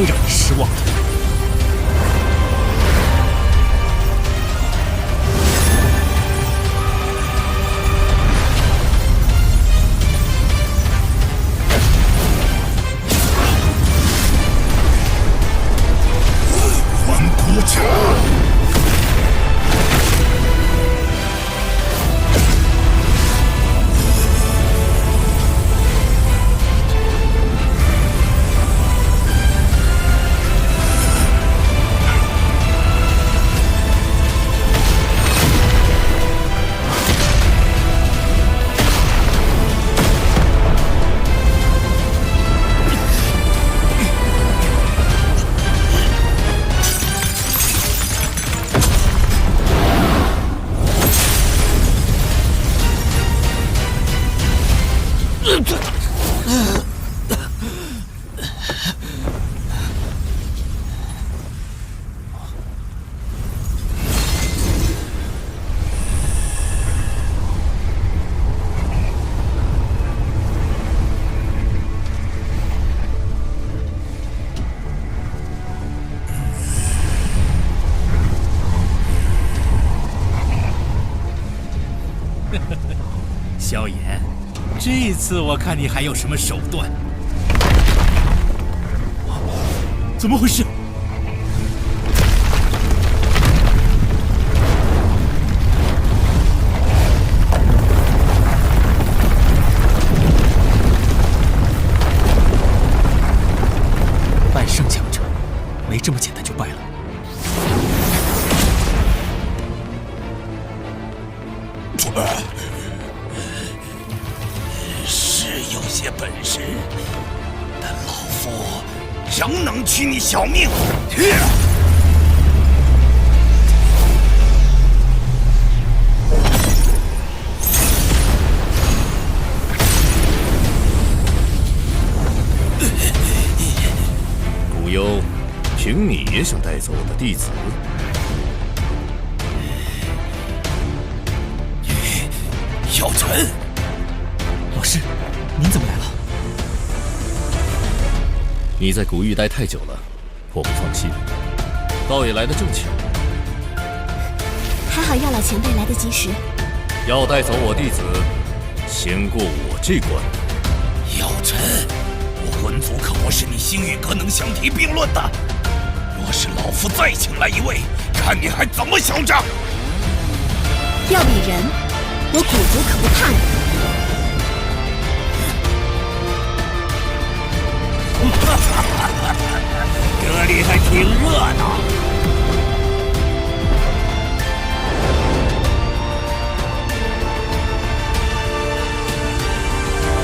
会让你失望的。环骨甲。 萧炎，这次我看你还有什么手段？怎么回事？半圣强者，没这么简单就败了。 是有些本事，但老夫仍能取你小命。古幽，凭你也想带走我的弟子？ 小陈，老师，您怎么来了？你在古域待太久了，我不放心。倒也来得正巧。还好药老前辈来得及时。要带走我弟子，先过我这关。药尘，我魂族可不是你星陨阁能相提并论的。若是老夫再请来一位，看你还怎么嚣张！要比人，我古族可不怕你。 这里还挺热闹。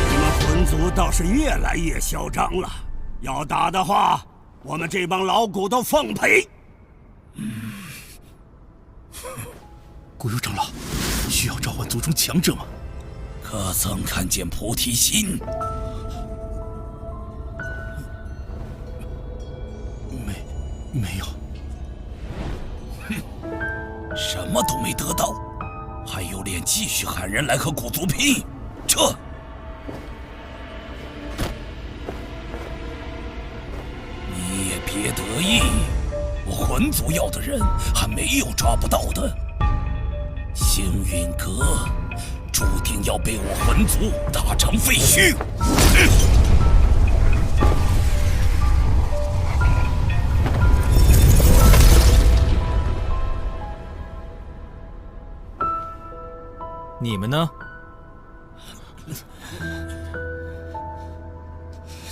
你们魂族倒是越来越嚣张了。要打的话，我们这帮老骨头奉陪。古幽长老，需要召唤族中强者吗？可曾看见菩提心？ 没有，什么都没得到，还有脸继续喊人来和古族拼？撤！你也别得意，我魂族要的人还没有抓不到的。星陨阁注定要被我魂族打成废墟。你们呢？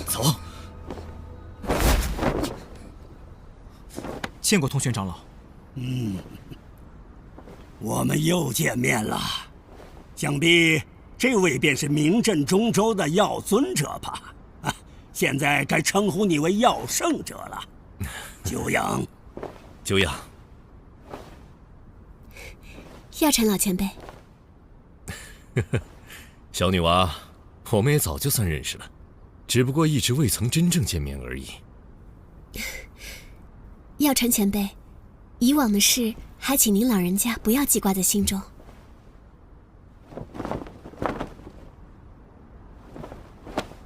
走。见过通玄长老。我们又见面了，想必这位便是名震中州的药尊者吧？啊，现在该称呼你为药圣者了。久仰，久仰。药尘老前辈。 小女娃，我们也早就算认识了，只不过一直未曾真正见面而已。药尘前辈，以往的事还请您老人家不要记挂在心中。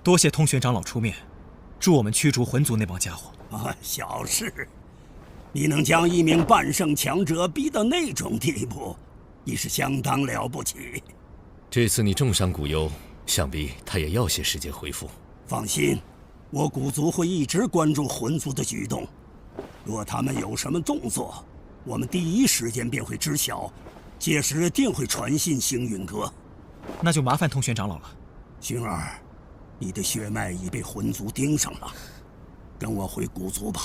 多谢通玄长老出面，助我们驱逐魂族那帮家伙。小事，你能将一名半圣强者逼到那种地步，已是相当了不起。这次你重伤古幽，想必他也要些时间恢复。放心，我古族会一直关注魂族的举动，若他们有什么动作，我们第一时间便会知晓，届时定会传信星陨阁。那就麻烦通玄长老了。薰儿，你的血脉已被魂族盯上了，跟我回古族吧。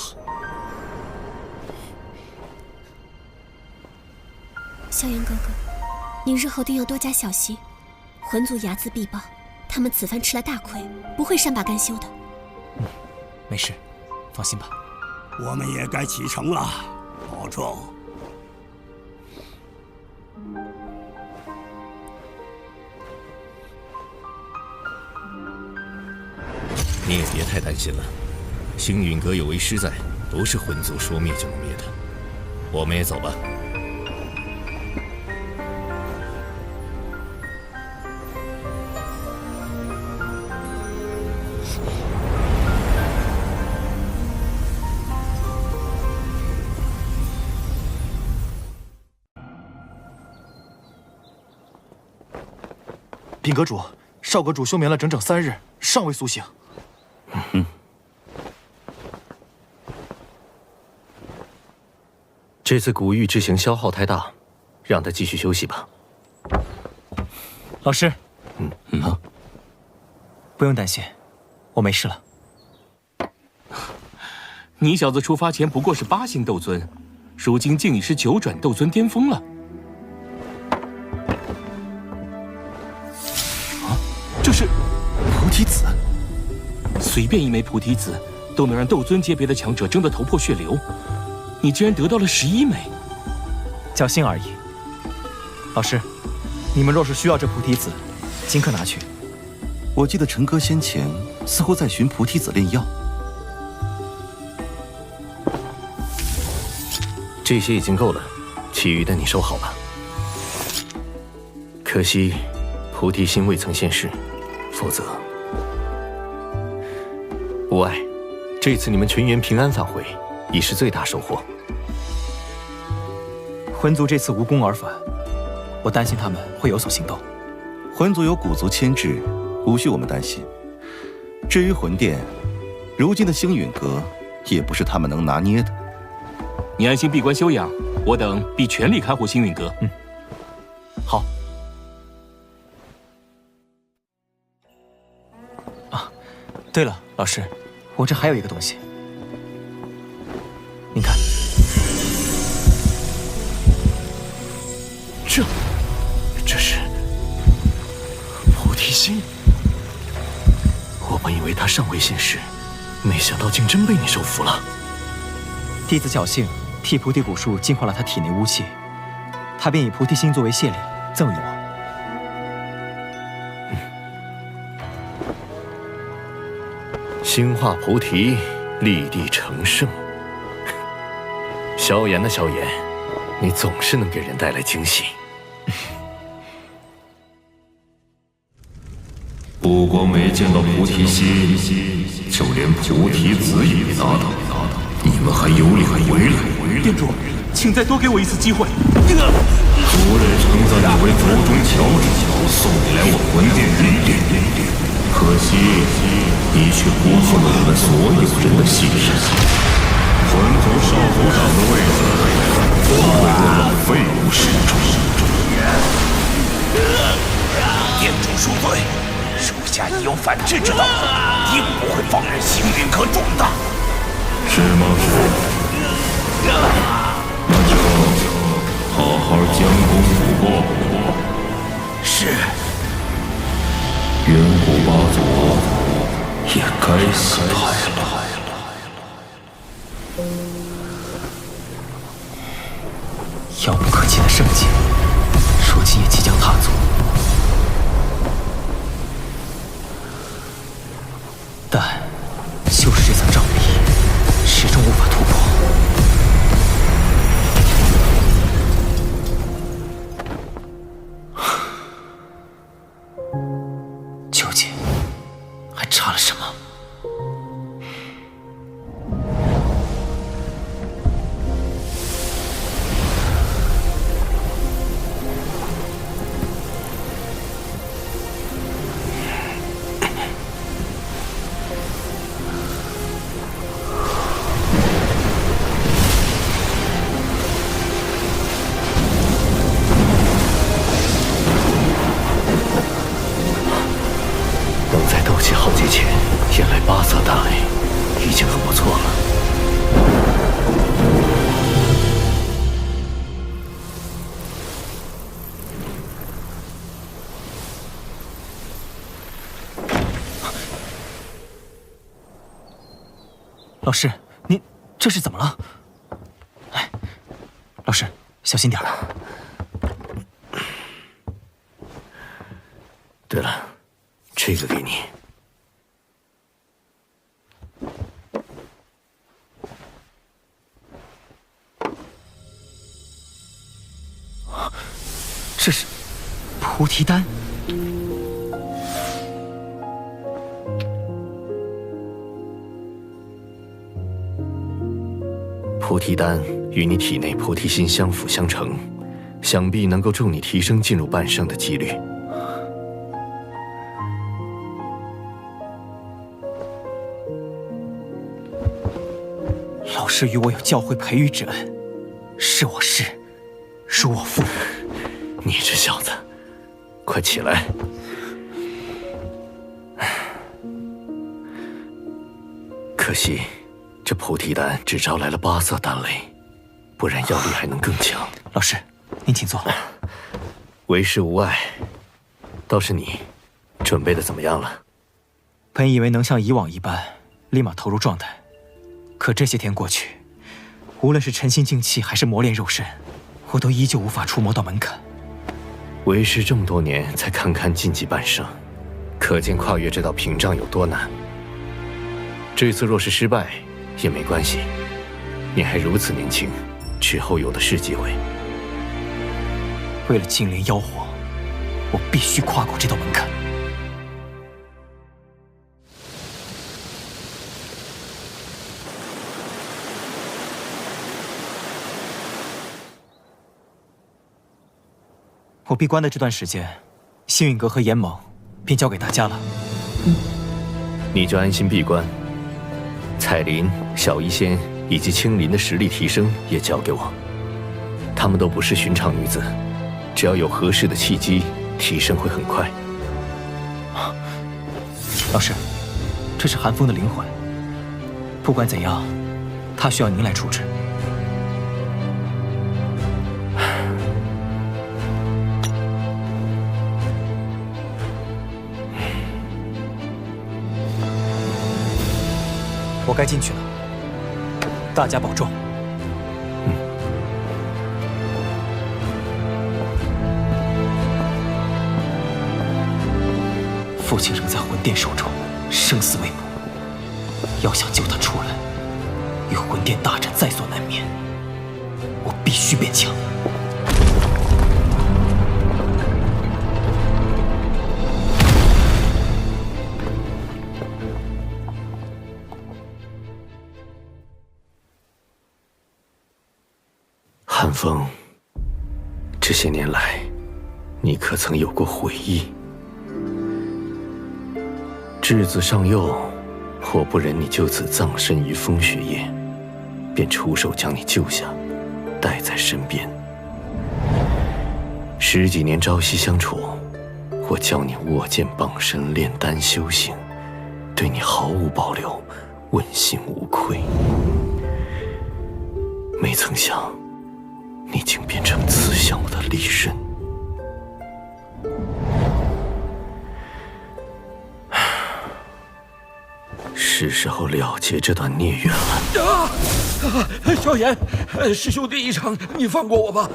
萧炎哥哥，你日后定要多加小心。魂族睚眦必报，他们此番吃了大亏，不会善罢甘休的。没事，放心吧。我们也该启程了，保重。你也别太担心了，星陨阁有为师在，不是魂族说灭就能灭的。我们也走吧。禀阁主，少阁主休眠了整整3日，尚未苏醒。这次古玉之行消耗太大，让他继续休息吧。老师，不用担心，我没事了。你小子出发前不过是8星斗尊，如今竟已是9转斗尊巅峰了。这是菩提子，随便一枚菩提子都能让斗尊级别的强者争得头破血流，你竟然得到了11枚，侥幸而已。老师，你们若是需要这菩提子，尽可拿去。我记得陈哥先前似乎在寻菩提子炼药。这些已经够了，其余的你收好吧。可惜菩提心未曾现世，否则无碍。这次你们全员平安返回，已是最大收获。魂族这次无功而返，我担心他们会有所行动。魂族有古族牵制，无需我们担心。至于魂殿，如今的星陨阁也不是他们能拿捏的。你安心闭关休养，我等必全力看护星陨阁。好。啊，对了，老师，我这还有一个东西，您看。这是菩提心。我本以为他尚未现世，没想到竟真被你收服了。弟子侥幸替菩提古树净化了他体内污气，他便以菩提心作为谢礼赠予我。心化菩提，立地成圣。萧炎的萧炎，你总是能给人带来惊喜。不光没见到菩提心，就连菩提子也没拿到，你们还有脸回来？店主，请再多给我一次机会。族人称赞你为族中翘楚，送你来我魂殿历练，可惜你却辜负了我们所有人的信任。魂族少族长的位子都会落到废物手中。店主恕罪，属下已有反制之道，定不会放任星陨阁壮大。是吗？那就好好将功补过。是。远古八族也该洗牌了。遥不可及的圣境，如今也即将踏足。但就是这层障壁，始终无法突破。究竟还差了什么？老师，您这是怎么了？哎，老师，小心点儿。对了，这个给你。这是菩提丹。菩提丹与你体内菩提心相辅相成，想必能够助你提升进入半圣的几率。老师与我有教诲培育之恩，是我师，恕我负。你这小子，快起来！可惜，这菩提丹只招来了8色丹雷，不然药力还能更强。老师，您请坐。为师无碍，倒是你，准备的怎么样了？本以为能像以往一般，立马投入状态，可这些天过去，无论是沉心静气，还是磨练肉身，我都依旧无法触摸到门槛。为师这么多年才堪堪晋级半圣，可见跨越这道屏障有多难。这次若是失败也没关系，你还如此年轻，之后有的是机会。为了净莲妖火，我必须跨过这道门槛。我闭关的这段时间，星陨阁和炎盟便交给大家了。你就安心闭关。彩铃、小医仙以及青林的实力提升也交给我。她们都不是寻常女子，只要有合适的契机，提升会很快。老师，这是寒风的灵魂，不管怎样，他需要您来处置。我该进去了，大家保重。父亲仍在魂殿守着，生死未卜。要想救他出来，与魂殿大战在所难免。我必须变强。寒风，这些年来，你可曾有过悔意？稚子尚幼，我不忍你就此葬身于风雪夜，便出手将你救下，带在身边。10几年朝夕相处，我教你握剑傍身、炼丹修行，对你毫无保留，问心无愧。没曾想，你竟变成刺向我的利刃。是时候了结这段孽缘了。萧炎，师兄弟一场，你放过我吧。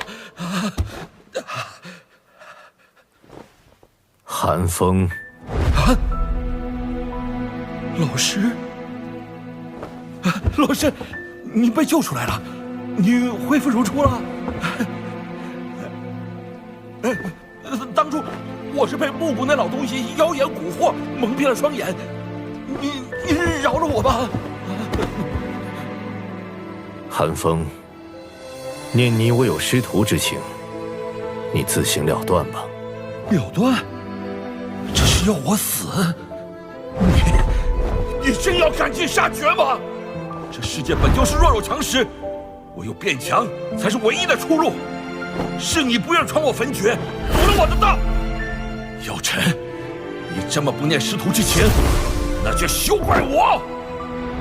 寒风，老师，老师，你被救出来了，你恢复如初了。当初我是被木谷那老东西妖言蛊惑，蒙蔽了双眼。你饶了我吧。寒风，念你我有师徒之情，你自行了断吧。了断？这是要我死？你真要赶尽杀绝吗？这世界本就是弱肉强食，唯有变强才是唯一的出路。是你不愿闯我坟诀，夺了我的道。姚晨，你这么不念师徒之情，那就休怪我。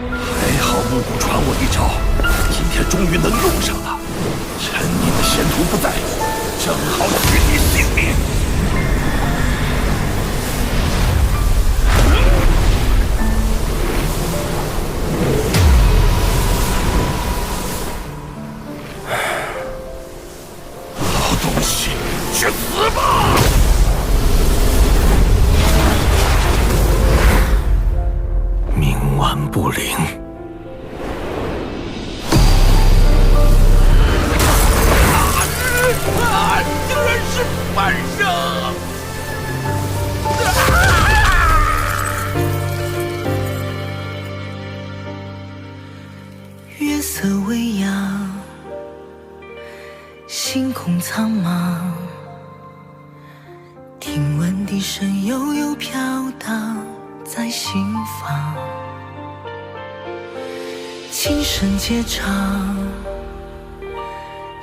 还好木谷传我一招，今天终于能用上了。趁你的仙徒不在，正好取你性命。月色微扬，星空苍茫，听闻笛声悠悠飘荡在心房，琴声皆唱，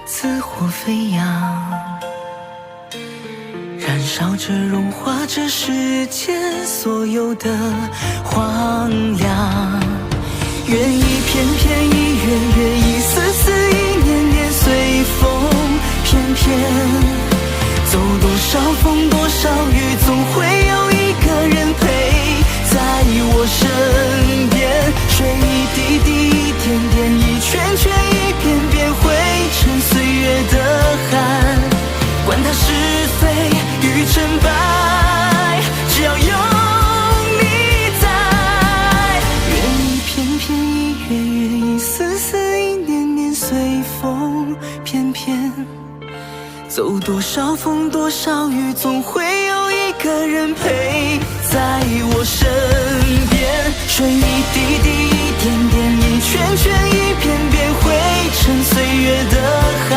紫火飞扬，燃烧着融化这世间所有的荒凉。愿一片片，一月月，一丝丝，一年年，随风翩翩。走多少风，多少雨，总会有一个人陪在我身边。水一滴滴，一点点，一圈圈，一遍遍，汇成岁月的汗。管它是非与成败，只要有你在。愿一片片，一月月，一丝丝，一年年，随风翩翩。走多少风，多少雨，总会有一个人陪在我身边。水一滴滴，一点点，一圈圈，一遍遍，汇成岁月的汗。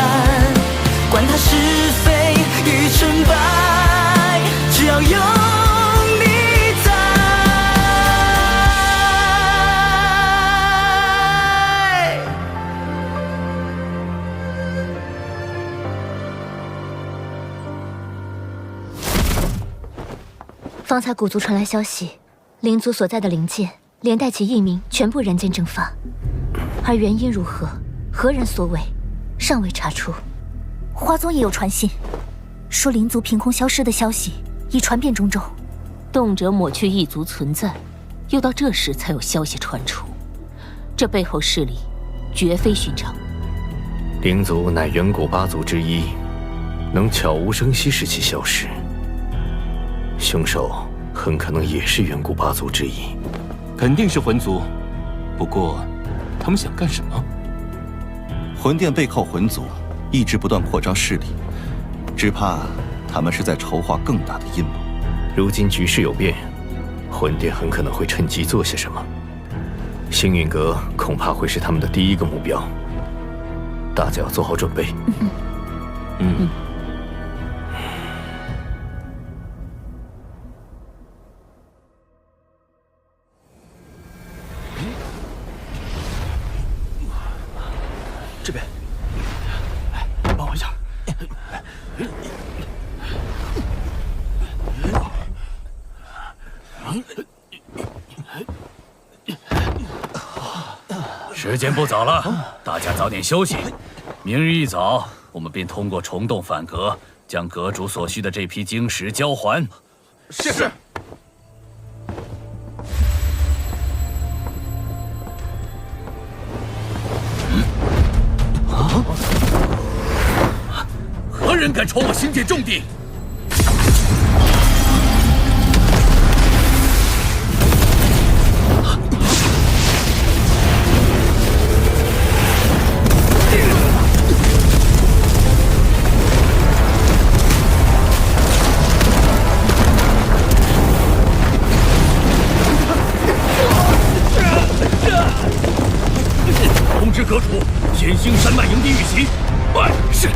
管它是非与成败，只要有你在。方才古族传来消息，灵族所在的灵界连带其异名全部人间蒸发，而原因如何，何人所为，尚未查出。花宗也有传信，说灵族凭空消失的消息已传遍中州，动辄抹去异族存在，又到这时才有消息传出，这背后势力绝非寻常。灵族乃远古八族之一，能悄无声息使其消失，凶手很可能也是远古八族之一。肯定是魂族，不过他们想干什么？魂殿背靠魂族，一直不断扩张势力，只怕他们是在筹划更大的阴谋。如今局势有变，魂殿很可能会趁机做些什么。星陨阁恐怕会是他们的第一个目标，大家要做好准备。这边，来，帮我一下。时间不早了，大家早点休息。明日一早，我们便通过虫洞返阁，将阁主所需的这批晶石交还。是。何人敢闯我星界重地？通知阁主，天星山脉营地遇袭。是。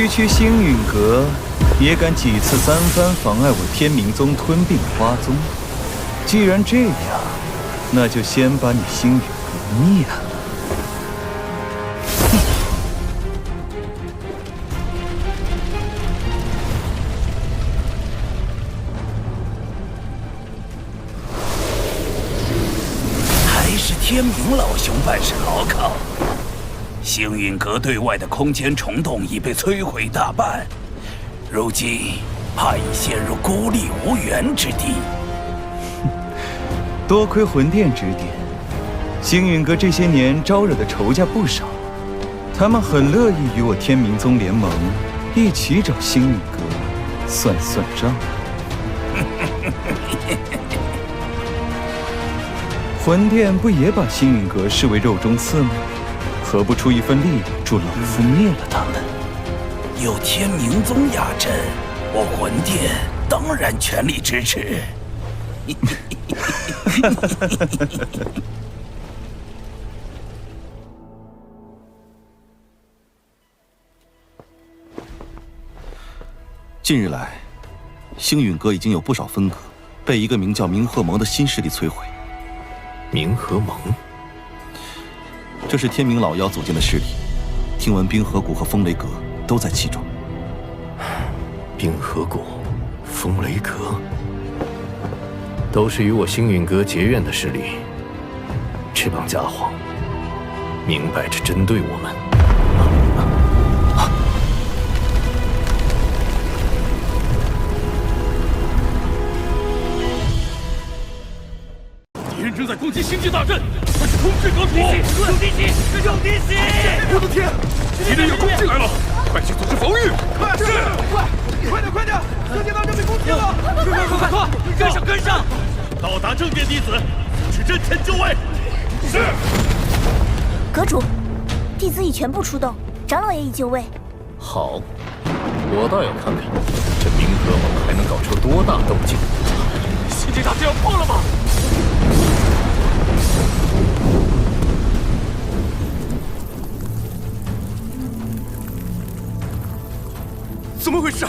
区星陨阁也敢几次三番妨碍我天明宗吞并花宗。既然这样，那就先把你星陨阁灭了。还是天明老兄办事牢靠。星陨阁对外的空间虫洞已被摧毁大半，如今怕已陷入孤立无援之地。多亏魂殿指点，星陨阁这些年招惹的仇家不少，他们很乐意与我天明宗联盟，一起找星陨阁算算账。魂殿不也把星陨阁视为肉中刺吗？何不出一份力助老夫灭了他们？有天明宗压阵，我魂殿当然全力支持。近日来，星陨阁已经有不少分阁被一个名叫明鹤盟的新势力摧毁。明鹤盟，这是天明老妖组建的势力，听闻冰河谷和风雷阁都在其中。冰河谷、风雷阁，都是与我星陨阁结怨的势力。这帮家伙，明摆着针对我们。敌人正在攻击星际大阵，快去通知阁主！有敌袭！有敌袭！我的天，敌人要攻进来了，快去组织防御！快！是！快点！星际大阵被攻击了！快！跟上！跟上！到达正殿弟子，去阵前就位。是。阁主，弟子已全部出动，长老也已就位。好，我倒要看看这明阁盟还能搞出多大动静。星际大阵要破了吗？怎么回事？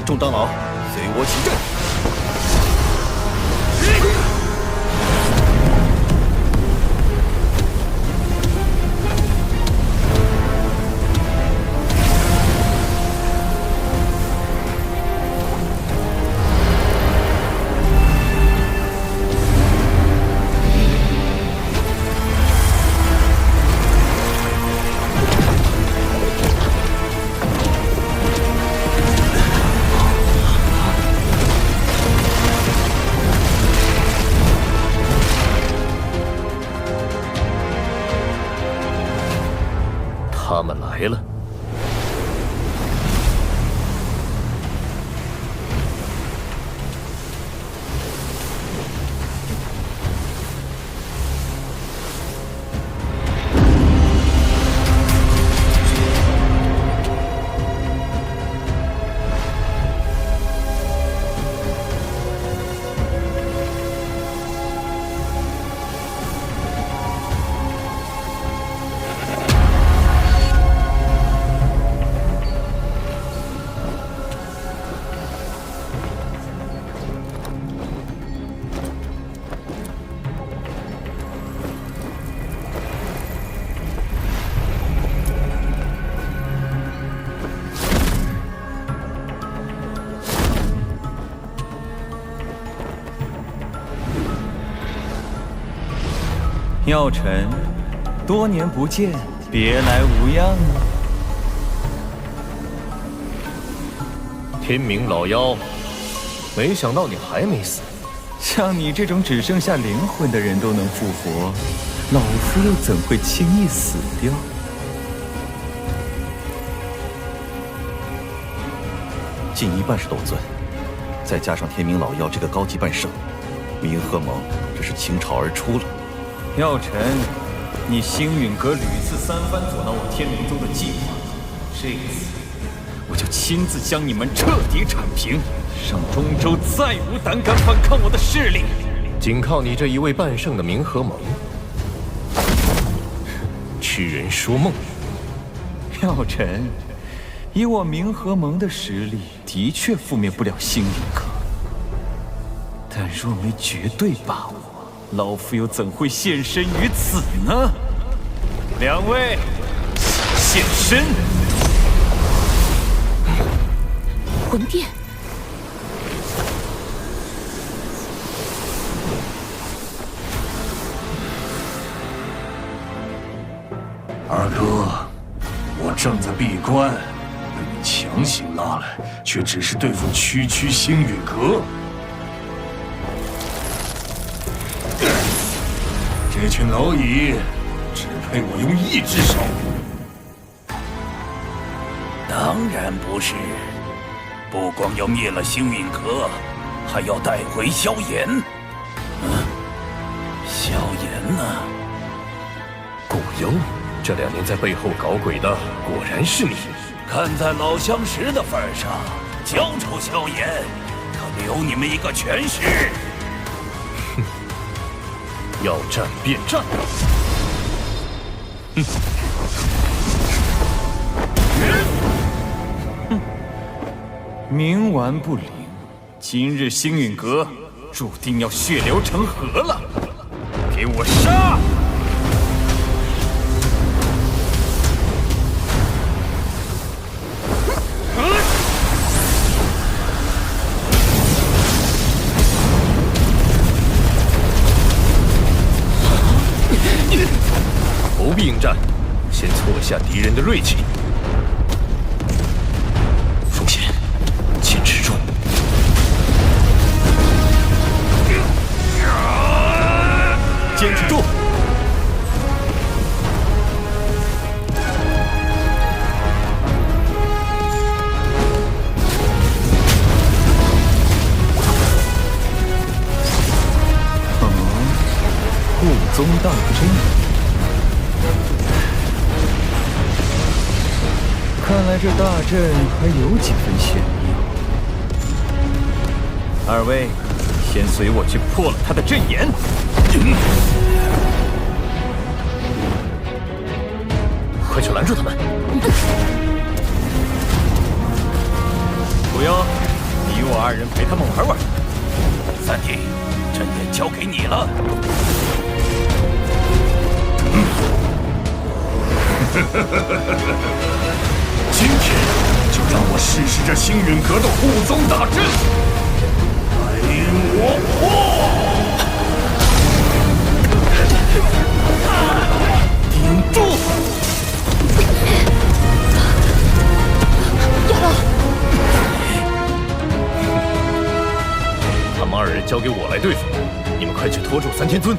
众长老，随我起阵！他们来了。药尘，多年不见，别来无恙啊！天明老妖，没想到你还没死。像你这种只剩下灵魂的人都能复活，老夫又怎会轻易死掉？近一半是斗尊，再加上天明老妖这个高级半圣，明鹤盟这是倾巢而出了。药尘，你星陨阁屡次三番阻挠我天明宗的计划，这次我就亲自将你们彻底铲平，让中州再无胆敢反抗我的势力。仅靠你这一位半圣的明鹤盟，痴人说梦。药尘，以我明鹤盟的实力，的确覆灭不了星陨阁，但若没绝对把握，老夫又怎会现身于此呢？两位，现身！魂殿，二哥，我正在闭关，与你强强行拉来，却只是对付区区星陨阁。这群蝼蚁只配我用一只手。当然不是，不光要灭了星陨阁，还要带回萧炎。萧炎呢？古幽，这2年在背后搞鬼的，果然是你。看在老相识的份上，交出萧炎，可留你们一个全尸。哼，要战便战。哼。冥顽不灵，今日星陨阁注定要血流成河了！给我杀！不必应战，先挫下敌人的锐气。风险，坚持住！坚持住！护宗大阵。看来这大阵还有几分玄妙。二位，先随我去破了他的阵眼。快去拦住他们！不用，你我2人陪他们玩玩。三弟，阵眼交给你了。今天就让我试试这星陨阁的护宗大阵，带我破！顶住！亚龙，他们2人交给我来对付，你们快去拖住3天尊。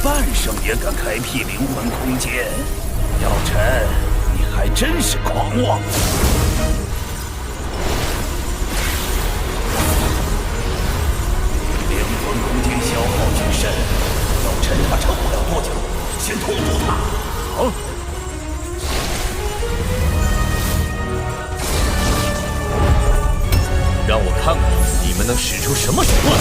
半圣也敢开辟灵魂空间，药尘，你还真是狂妄！灵魂空间消耗巨深，药尘他撑不了多久，先拖住他。好。让我看看你们能使出什么手段！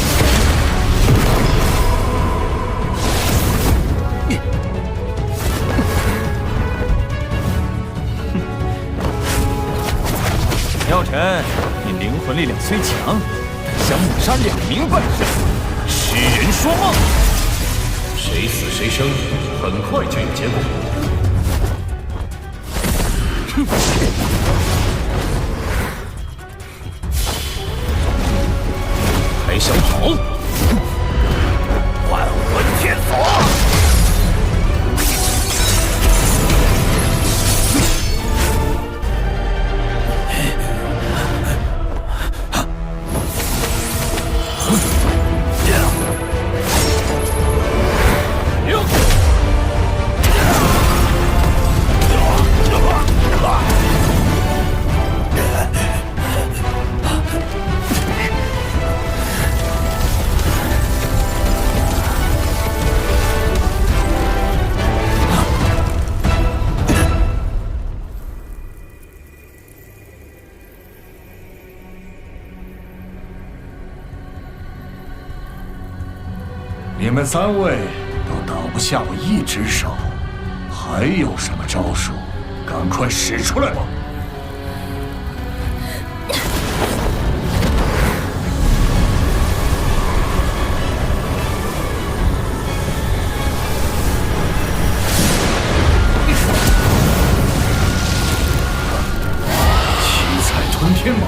药尘，你灵魂力量虽强，但想抹杀2名半圣，痴人说梦。谁死谁生，很快就有结果。哼！还想跑？万魂天锁！你们3位都挡不下我1只手，还有什么招数？赶快使出来吧！七彩吞天蟒，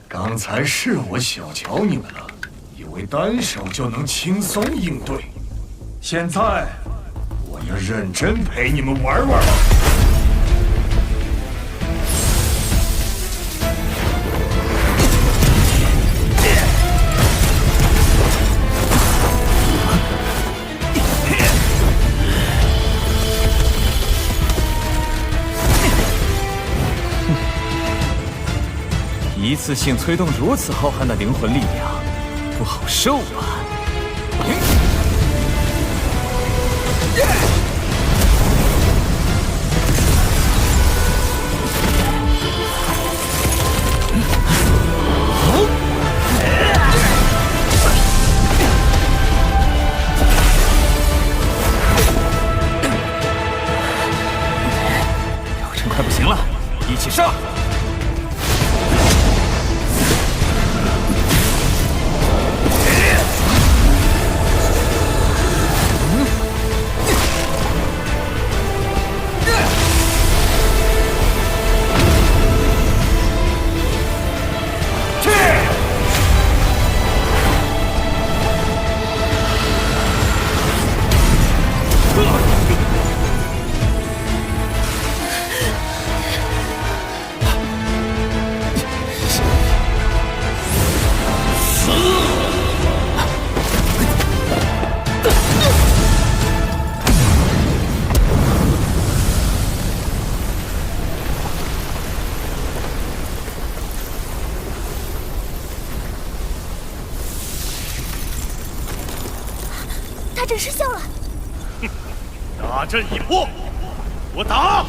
刚才是我小瞧你们了，以为单手就能轻松应对。现在，我要认真陪你们玩玩了。一次性催动如此浩瀚的灵魂力量，不好受啊！表辰快不行了，一起上！大阵失效了。大阵已破，我打！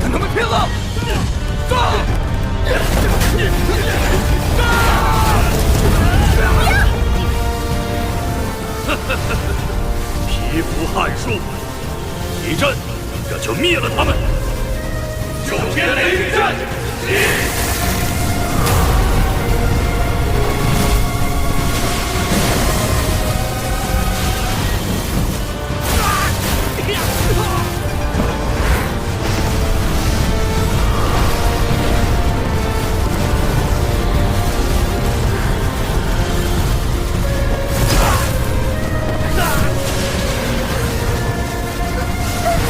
跟他们拼了！皮肤撼树，一阵，这就灭了他们。九天雷雨阵，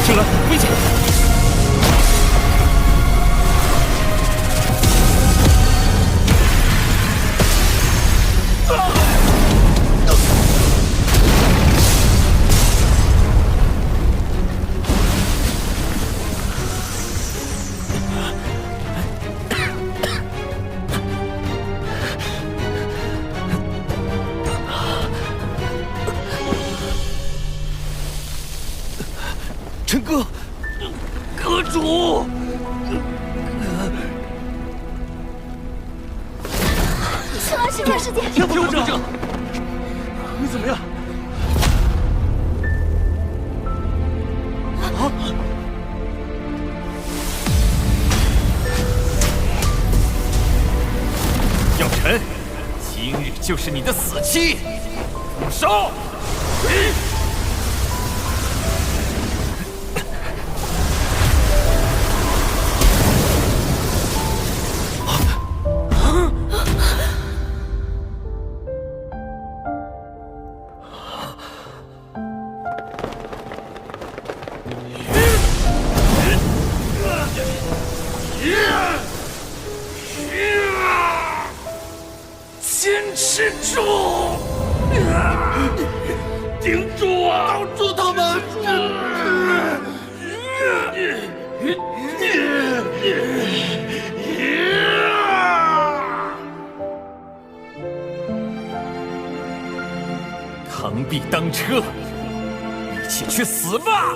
青鸾，危险！陈哥，阁主，青鸾师师姐，天不正正，你怎么样？啊！药尘，今日就是你的死期，住手！坚持住！顶住啊！挡住他们！螳臂当车，一起去死吧！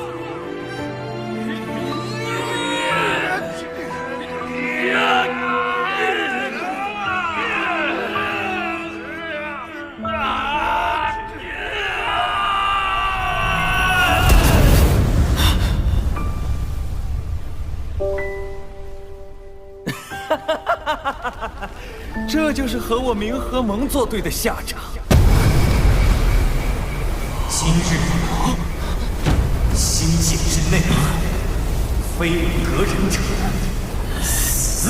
这就是和我冥河盟作对的下场。今日不谋，心境之内涵，非我隔人者。死！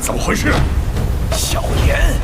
怎么回事？小言。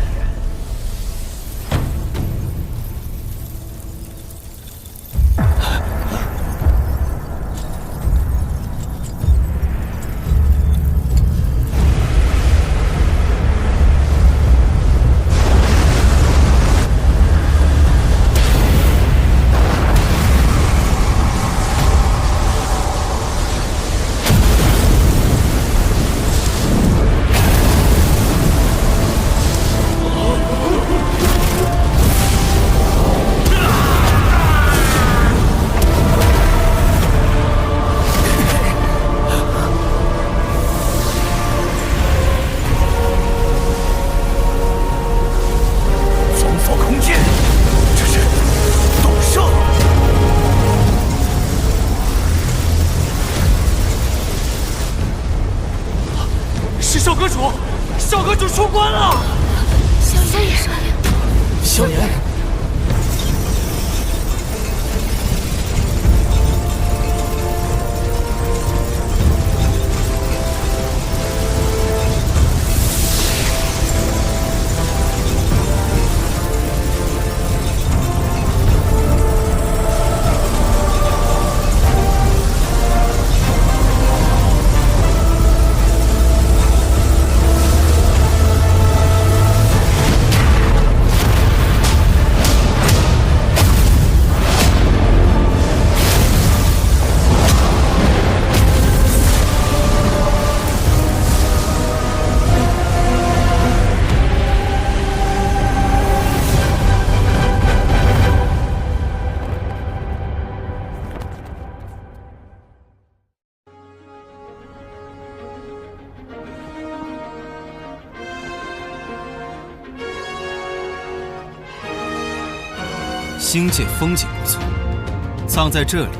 少阁主出关了！萧炎说：“萧炎。” 星界风景不错，葬在这里，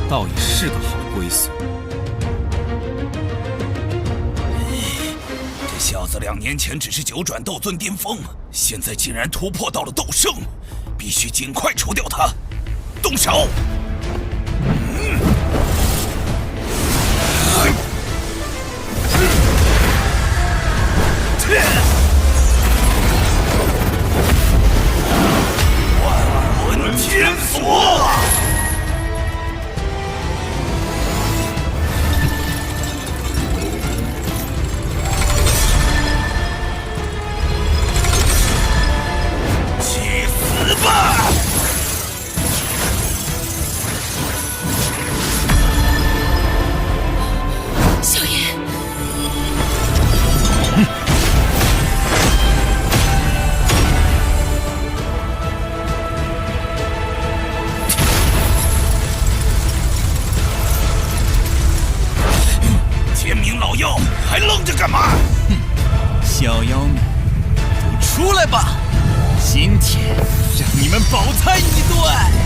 倒也是个好归宿。这小子2年前只是9转斗尊巅峰，现在竟然突破到了斗圣，必须尽快除掉他。动手！天锁！去死吧！萧炎。 天明老妖，还愣着干嘛？哼，小妖们，都出来吧！今天让你们饱餐一顿！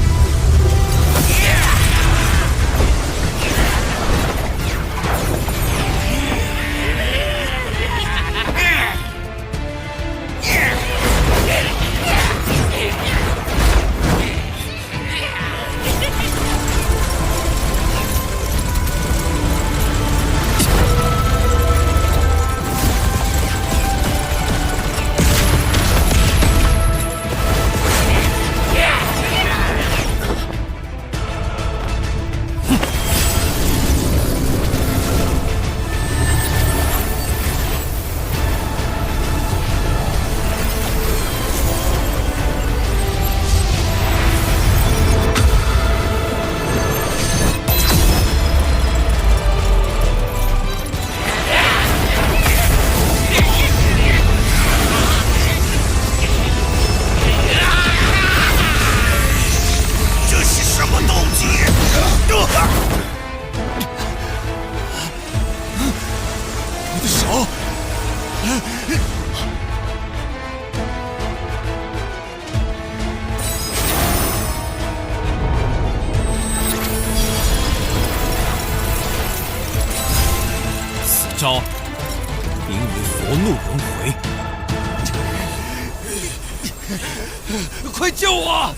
快救我！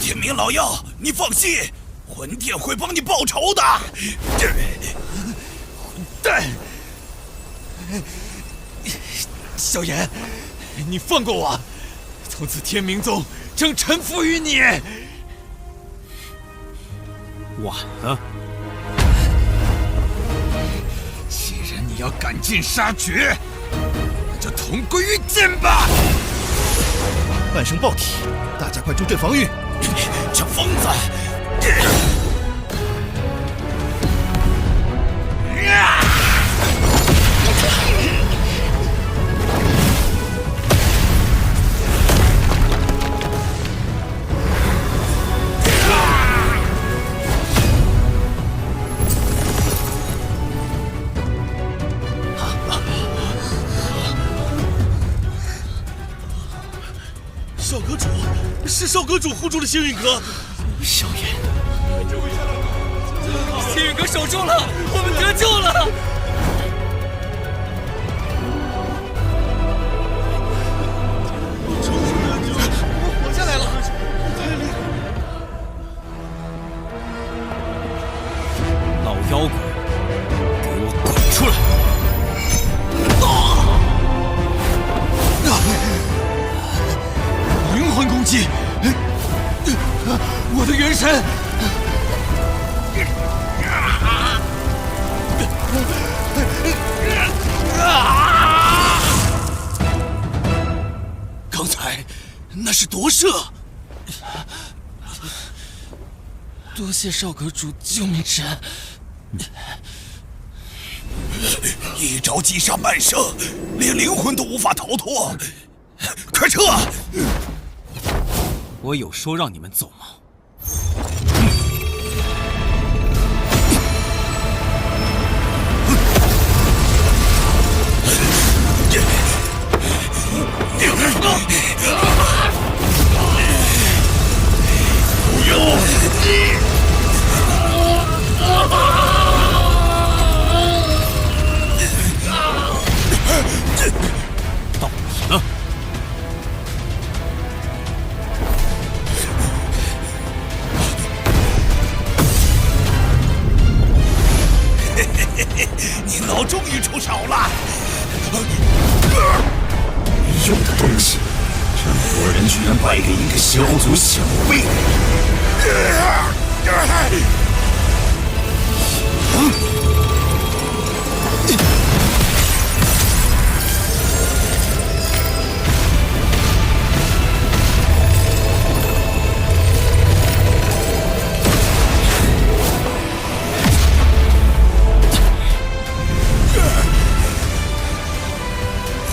天明老妖，你放心，魂殿会帮你报仇的。混蛋！萧炎，你放过我，从此天明宗将臣服于你。晚了。既然你要赶尽杀绝，那就同归于尽吧！半生爆体，大家快助阵防御！这疯子！少阁主，是少阁主护住了星陨阁。萧炎，星陨阁守住了，我们得救了。我活下来了，老妖怪，给我滚出来！灵魂攻击！我的元神！刚才那是夺舍。多谢少阁主救命之恩。一招击杀半生，连灵魂都无法逃脱。快撤！我有说让你们走吗？不要！到你了。你老终于出手了！有的东西，这国人居然败给一个小族小辈！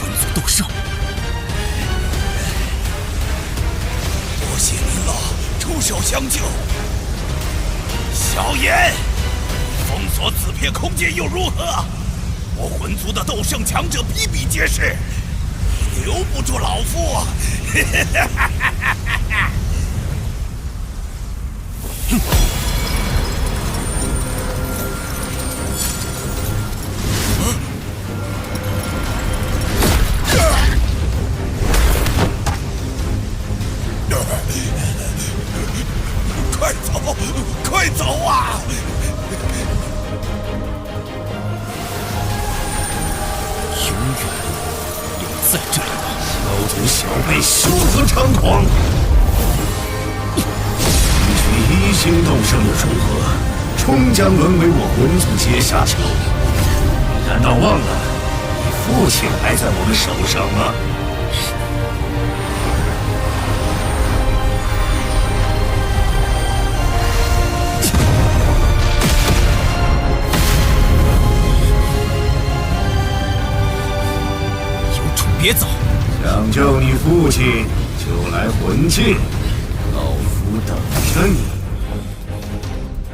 魂族斗圣，多谢您了，出手相救。萧炎，封锁此片空间又如何？我魂族的斗圣强者比比皆是，你留不住老夫！快走，快走啊！永远留在这里吧，小族小辈休得猖狂！区一星斗圣又如何？终将沦为我魂族阶下囚。你难道忘了，你父亲还在我们手上吗？别走！想救你父亲，就来魂界，老夫等着你。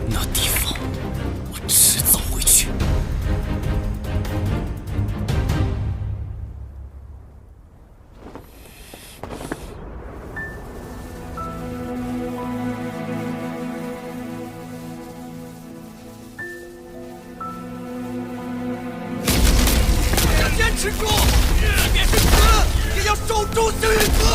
那地方，我迟早会去。坚持住！别是死！要守住星云阁！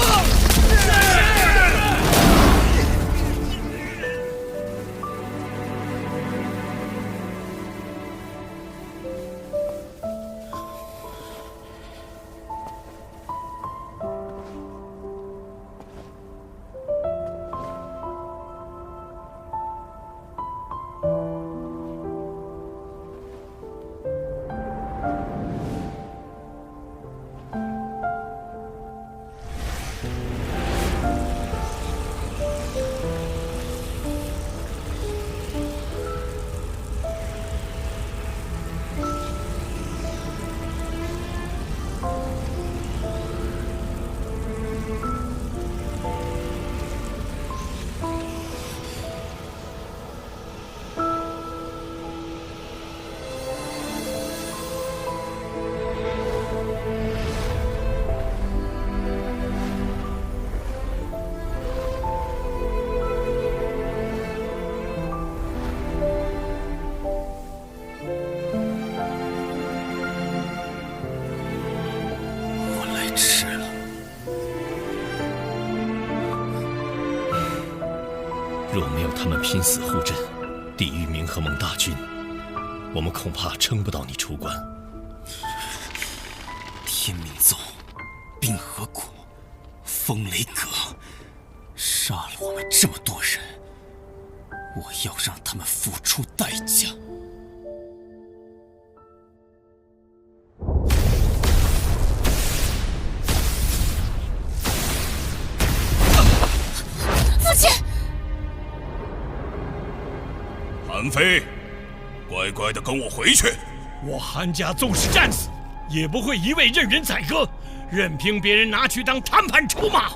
若没有他们拼死护阵，抵御冥河盟大军，我们恐怕撑不到你出关。天明宗、冰河谷、风雷阁，杀了我们这么多人，我要让他们付出代价。父亲。韩非，乖乖的跟我回去。我韩家纵使战死，也不会一味任人宰割，任凭别人拿去当谈判筹码。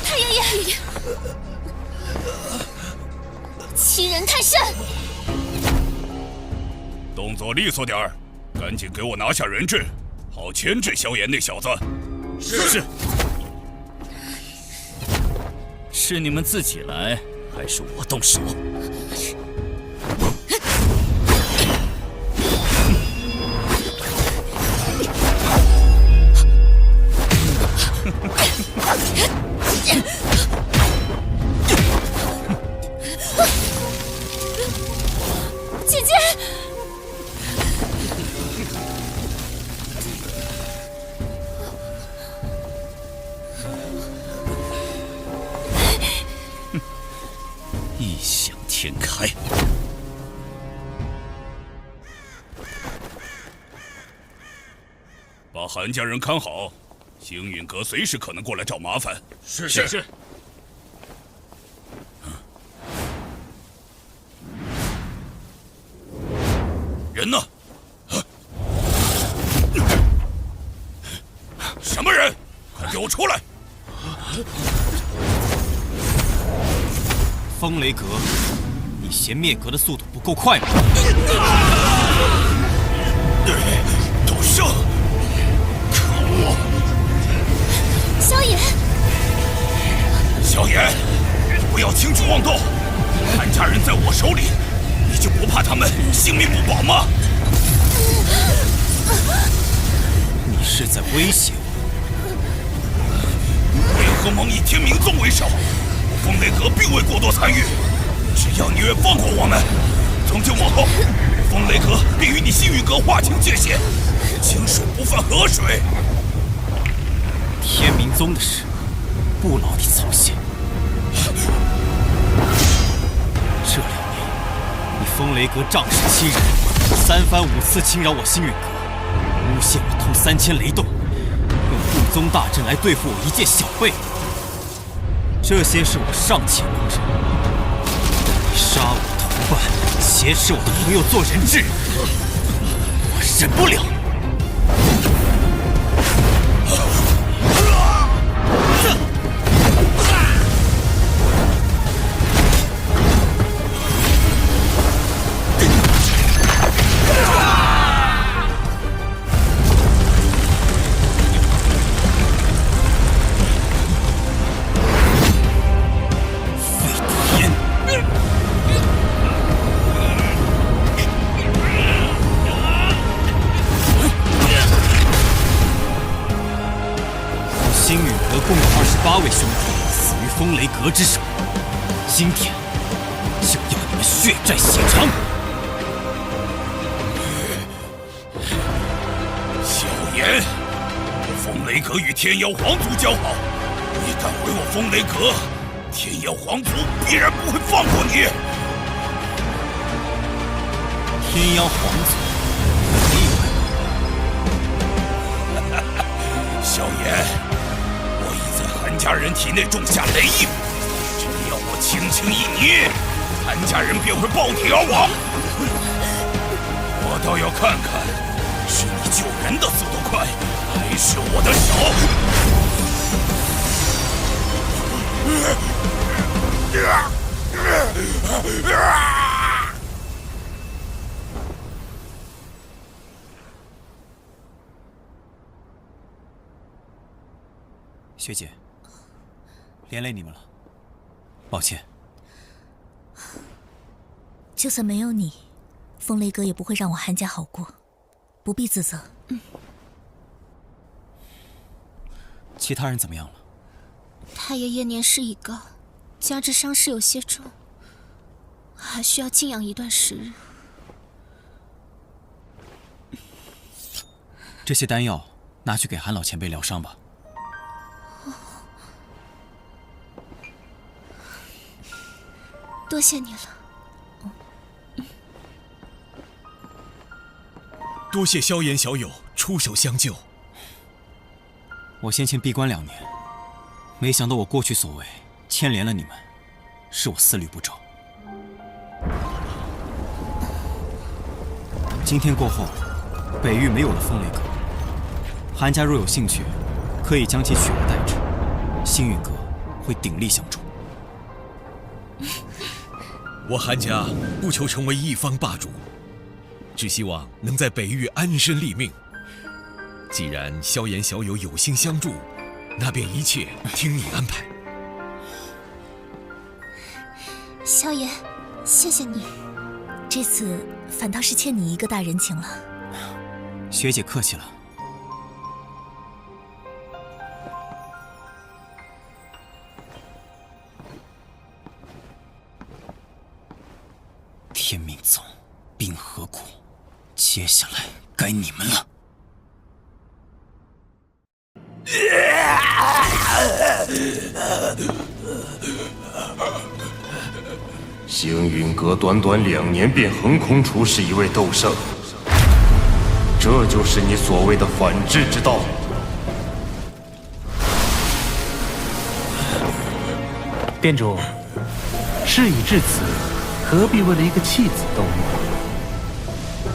太爷爷，欺人太甚！动作利索点儿，赶紧给我拿下人质，好牵制萧炎那小子。是。是你们自己来，还是我动手？姐姐。异想天开。把韩家人看好，星陨阁随时可能过来找麻烦。是。人呢？什么人？快给我出来！风雷阁，你嫌灭阁的速度不够快吗？都胜！可恶！萧炎，萧炎，不要轻举妄动！韩家人在我手里，你就不怕他们性命不保吗？你是在威胁我？冥河盟以天明宗为首，风雷阁并未过多参与。只要你愿放过我们，从今往后，风雷阁便与你星陨阁划清界限，清水不犯河水。天明宗的事，不劳你操心。这2年，你风雷阁仗势欺人，3番5次侵扰我星陨阁，诬陷我通3000雷洞，用护宗大阵来对付我一介小辈。这些事我尚且能忍，你杀我同伴，挟持我的朋友做人质，我忍不了。星陨阁共有28位兄弟死于风雷阁之手，今天就要你们血债血偿！萧炎，风雷阁与天妖皇族交好，你敢毁我风雷阁，天妖皇族必然不会放过你。天妖皇族，萧炎，我已在韩家人体内种下雷印，只要我轻轻一捏，韩家人便会爆体而亡。我倒要看看，是你救人的速度快，还是我的手？学姐，连累你们了，抱歉。就算没有你，风雷阁也不会让我韩家好过，不必自责。其他人怎么样了？太爷爷年事已高，加之伤势有些重，还需要静养一段时日。这些丹药拿去给韩老前辈疗伤吧。多谢你了。多谢萧炎小友出手相救。我先前闭关2年，没想到我过去所为牵连了你们，是我思虑不周。今天过后，北域没有了风雷阁，韩家若有兴趣，可以将其取而代之，星陨阁会鼎力相助。我韩家不求成为一方霸主，只希望能在北域安身立命。既然萧炎小友有心相助，那便一切听你安排。萧炎，谢谢你，这次反倒是欠你一个大人情了。学姐客气了。天命宗、冰河谷，接下来该你们了。星陨阁短短2年便横空出世一位斗圣，这就是你所谓的反制之道。店主，事已至此，何必为了一个弃子斗恶？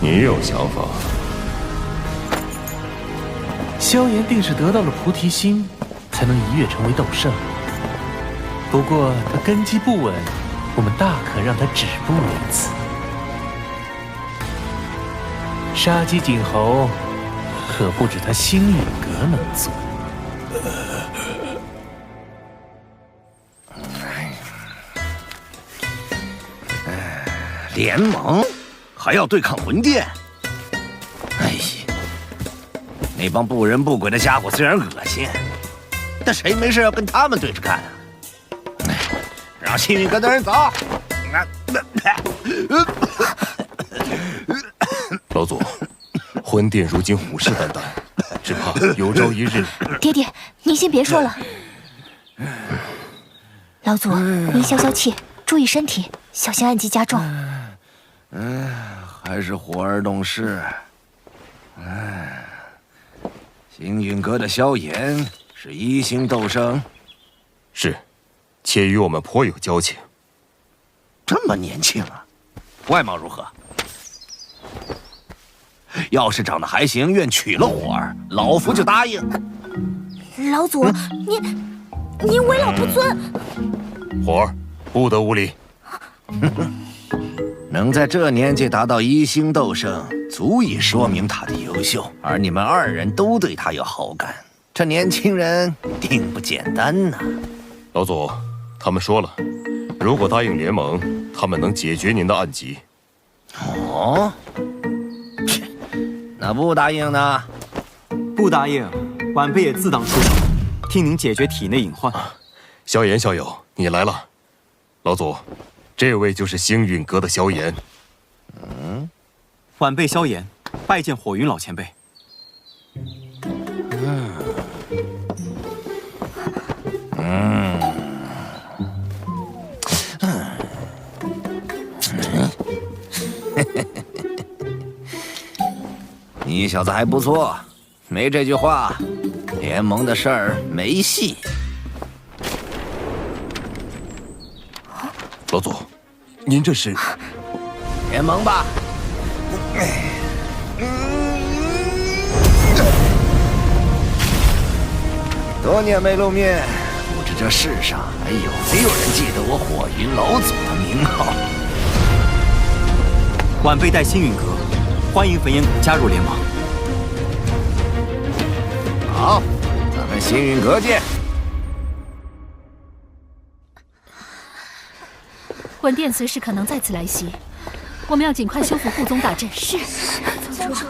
你有想法？萧炎定是得到了菩提心，才能一跃成为斗圣。不过他根基不稳，我们大可让他止步于此。杀鸡儆猴，可不止他星陨阁能做。联盟还要对抗魂殿？哎呀，那帮不人不鬼的家伙虽然恶心，但谁没事要跟他们对着干啊？让星陨阁的人走。老祖，魂殿如今虎视眈眈，只怕有朝一日……爹爹，您先别说了。老祖，您消消气，注意身体，小心暗疾加重。还是火儿懂事。星陨阁的萧炎是1星斗圣，是，且与我们颇有交情。这么年轻啊，外貌如何？要是长得还行，愿娶了火儿，老夫就答应。老祖，您为老不尊。火儿，不得无礼。能在这年纪达到1星斗圣，足以说明他的优秀。而你们2人都对他有好感，这年轻人定不简单呐。老祖，他们说了，如果答应联盟，他们能解决您的暗疾。哦，那不答应呢？不答应，晚辈也自当出手。替您解决体内隐患。萧炎校友，你来了。老祖，这位就是星陨阁的萧炎。晚辈萧炎，拜见火云老前辈。你小子还不错，没这句话，联盟的事儿没戏。老祖，您这是联盟吧？多年没露面，不知这世上还有没有人记得我火云老祖的名号？晚辈代星陨阁欢迎焚炎谷加入联盟。好，咱们星陨阁见。魂殿随时可能再次来袭，我们要尽快修复护宗大阵。是，宗主，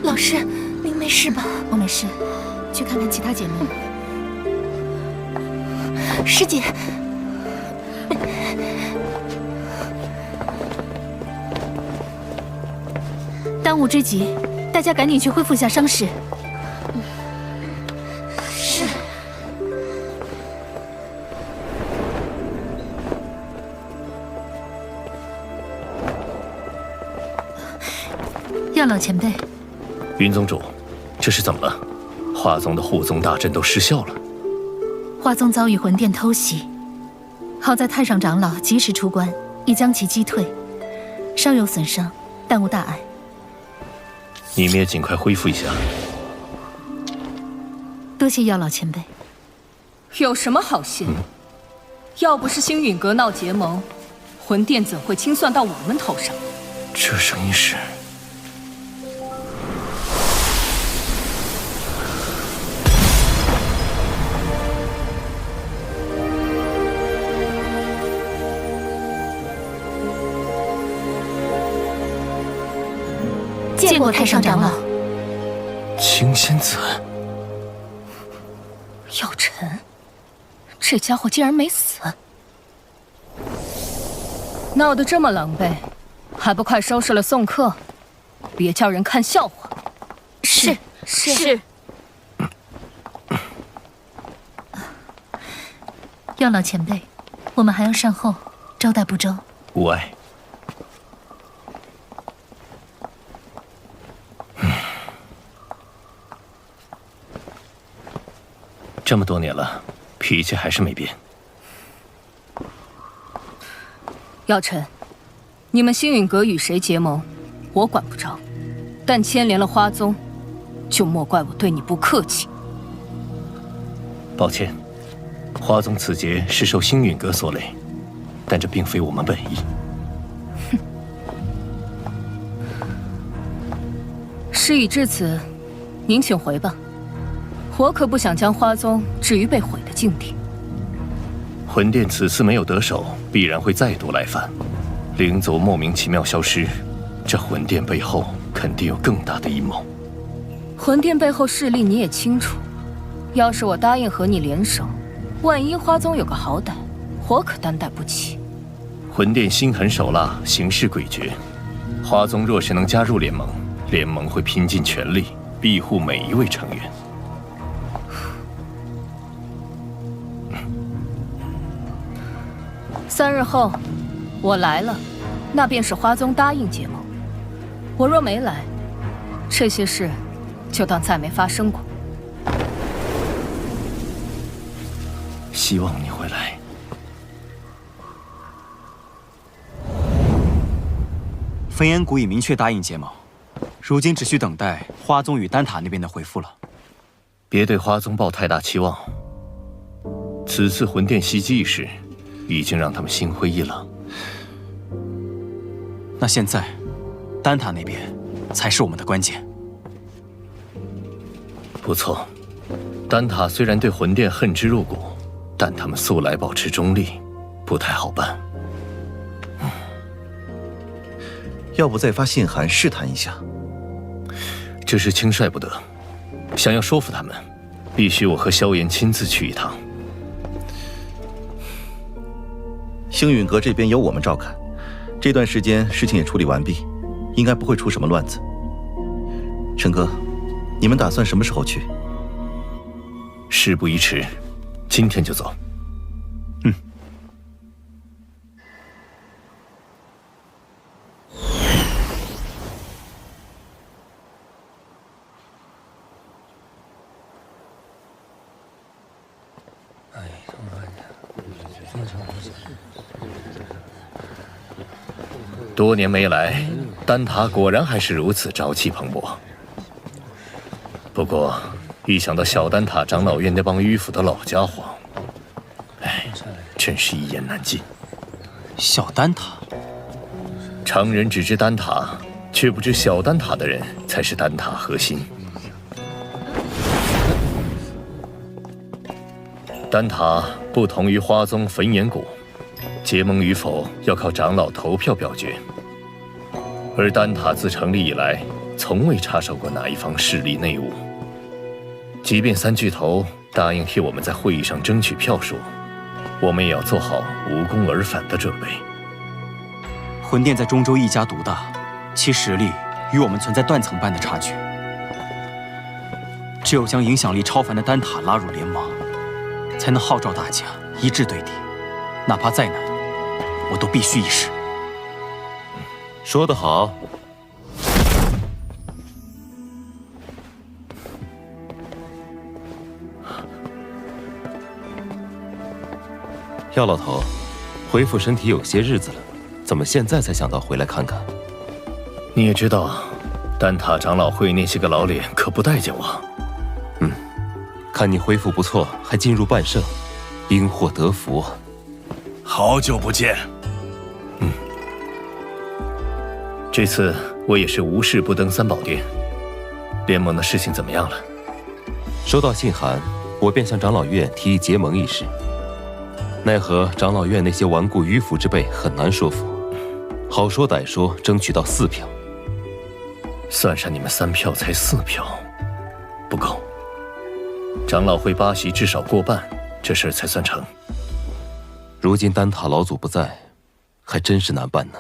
老师，您没事吧？我没事，去看看其他姐妹。师姐，当务之急，大家赶紧去恢复一下伤势。是。药老前辈，云宗主，这是怎么了？华宗的护宗大阵都失效了。华宗遭遇魂殿偷袭，好在太上长老及时出关，已将其击退，稍有损伤，但无大碍。你们也尽快恢复一下。多谢药老前辈。有什么好谢？要不是星陨阁闹结盟，魂殿怎会清算到我们头上？这声音是……见过太上长老。青仙子，药尘，这家伙竟然没死，闹得这么狼狈，还不快收拾了送客，别叫人看笑话。是。药老前辈，我们还要善后，招待不周。无碍。这么多年了，脾气还是没变。药尘，你们星陨阁与谁结盟，我管不着，但牵连了花宗，就莫怪我对你不客气。抱歉，花宗此劫是受星陨阁所累，但这并非我们本意。事已至此，您请回吧。我可不想将花宗置于被毁的境地。魂殿此次没有得手，必然会再度来犯。灵族莫名其妙消失，这魂殿背后肯定有更大的阴谋。魂殿背后势力你也清楚，要是我答应和你联手，万一花宗有个好歹，我可担待不起。魂殿心狠手辣，行事诡谲。花宗若是能加入联盟，联盟会拼尽全力庇护每一位成员。3日后，我来了，那便是花宗答应结盟。我若没来，这些事就当再没发生过。希望你会来。焚炎谷已明确答应结盟，如今只需等待花宗与丹塔那边的回复了。别对花宗抱太大期望。此次魂殿袭击一事，已经让他们心灰意冷。那现在，丹塔那边才是我们的关键。不错，丹塔虽然对魂殿恨之入骨，但他们素来保持中立，不太好办。要不再发信函试探一下？这事轻率不得，想要说服他们，必须我和萧炎亲自去一趟。星陨阁这边由我们照看，这段时间事情也处理完毕，应该不会出什么乱子。陈哥，你们打算什么时候去？事不宜迟，今天就走。多年没来，丹塔果然还是如此朝气蓬勃。不过，一想到小丹塔长老院那帮迂腐的老家伙，真是一言难尽。小丹塔，常人只知丹塔，却不知小丹塔的人才是丹塔核心。丹塔不同于花宗焚炎谷，结盟与否要靠长老投票表决，而丹塔自成立以来，从未插手过哪一方势力内务。即便三巨头答应替我们在会议上争取票数，我们也要做好无功而返的准备。魂殿在中州一家独大，其实力与我们存在断层般的差距。只有将影响力超凡的丹塔拉入联盟，才能号召大家一致对敌，哪怕再难，我都必须一试。说得好。药老头，恢复身体有些日子了，怎么现在才想到回来看看？你也知道，丹塔长老会那些个老脸可不待见我。看你恢复不错，还进入半圣，因祸得福。好久不见。这次我也是无事不登三宝殿。联盟的事情怎么样了？收到信函，我便向长老院提议结盟一事。奈何长老院那些顽固迂腐之辈很难说服，好说歹说，争取到4票。算上你们3票，才4票，不够。长老会8席至少过半，这事儿才算成。如今丹塔老祖不在，还真是难办呢。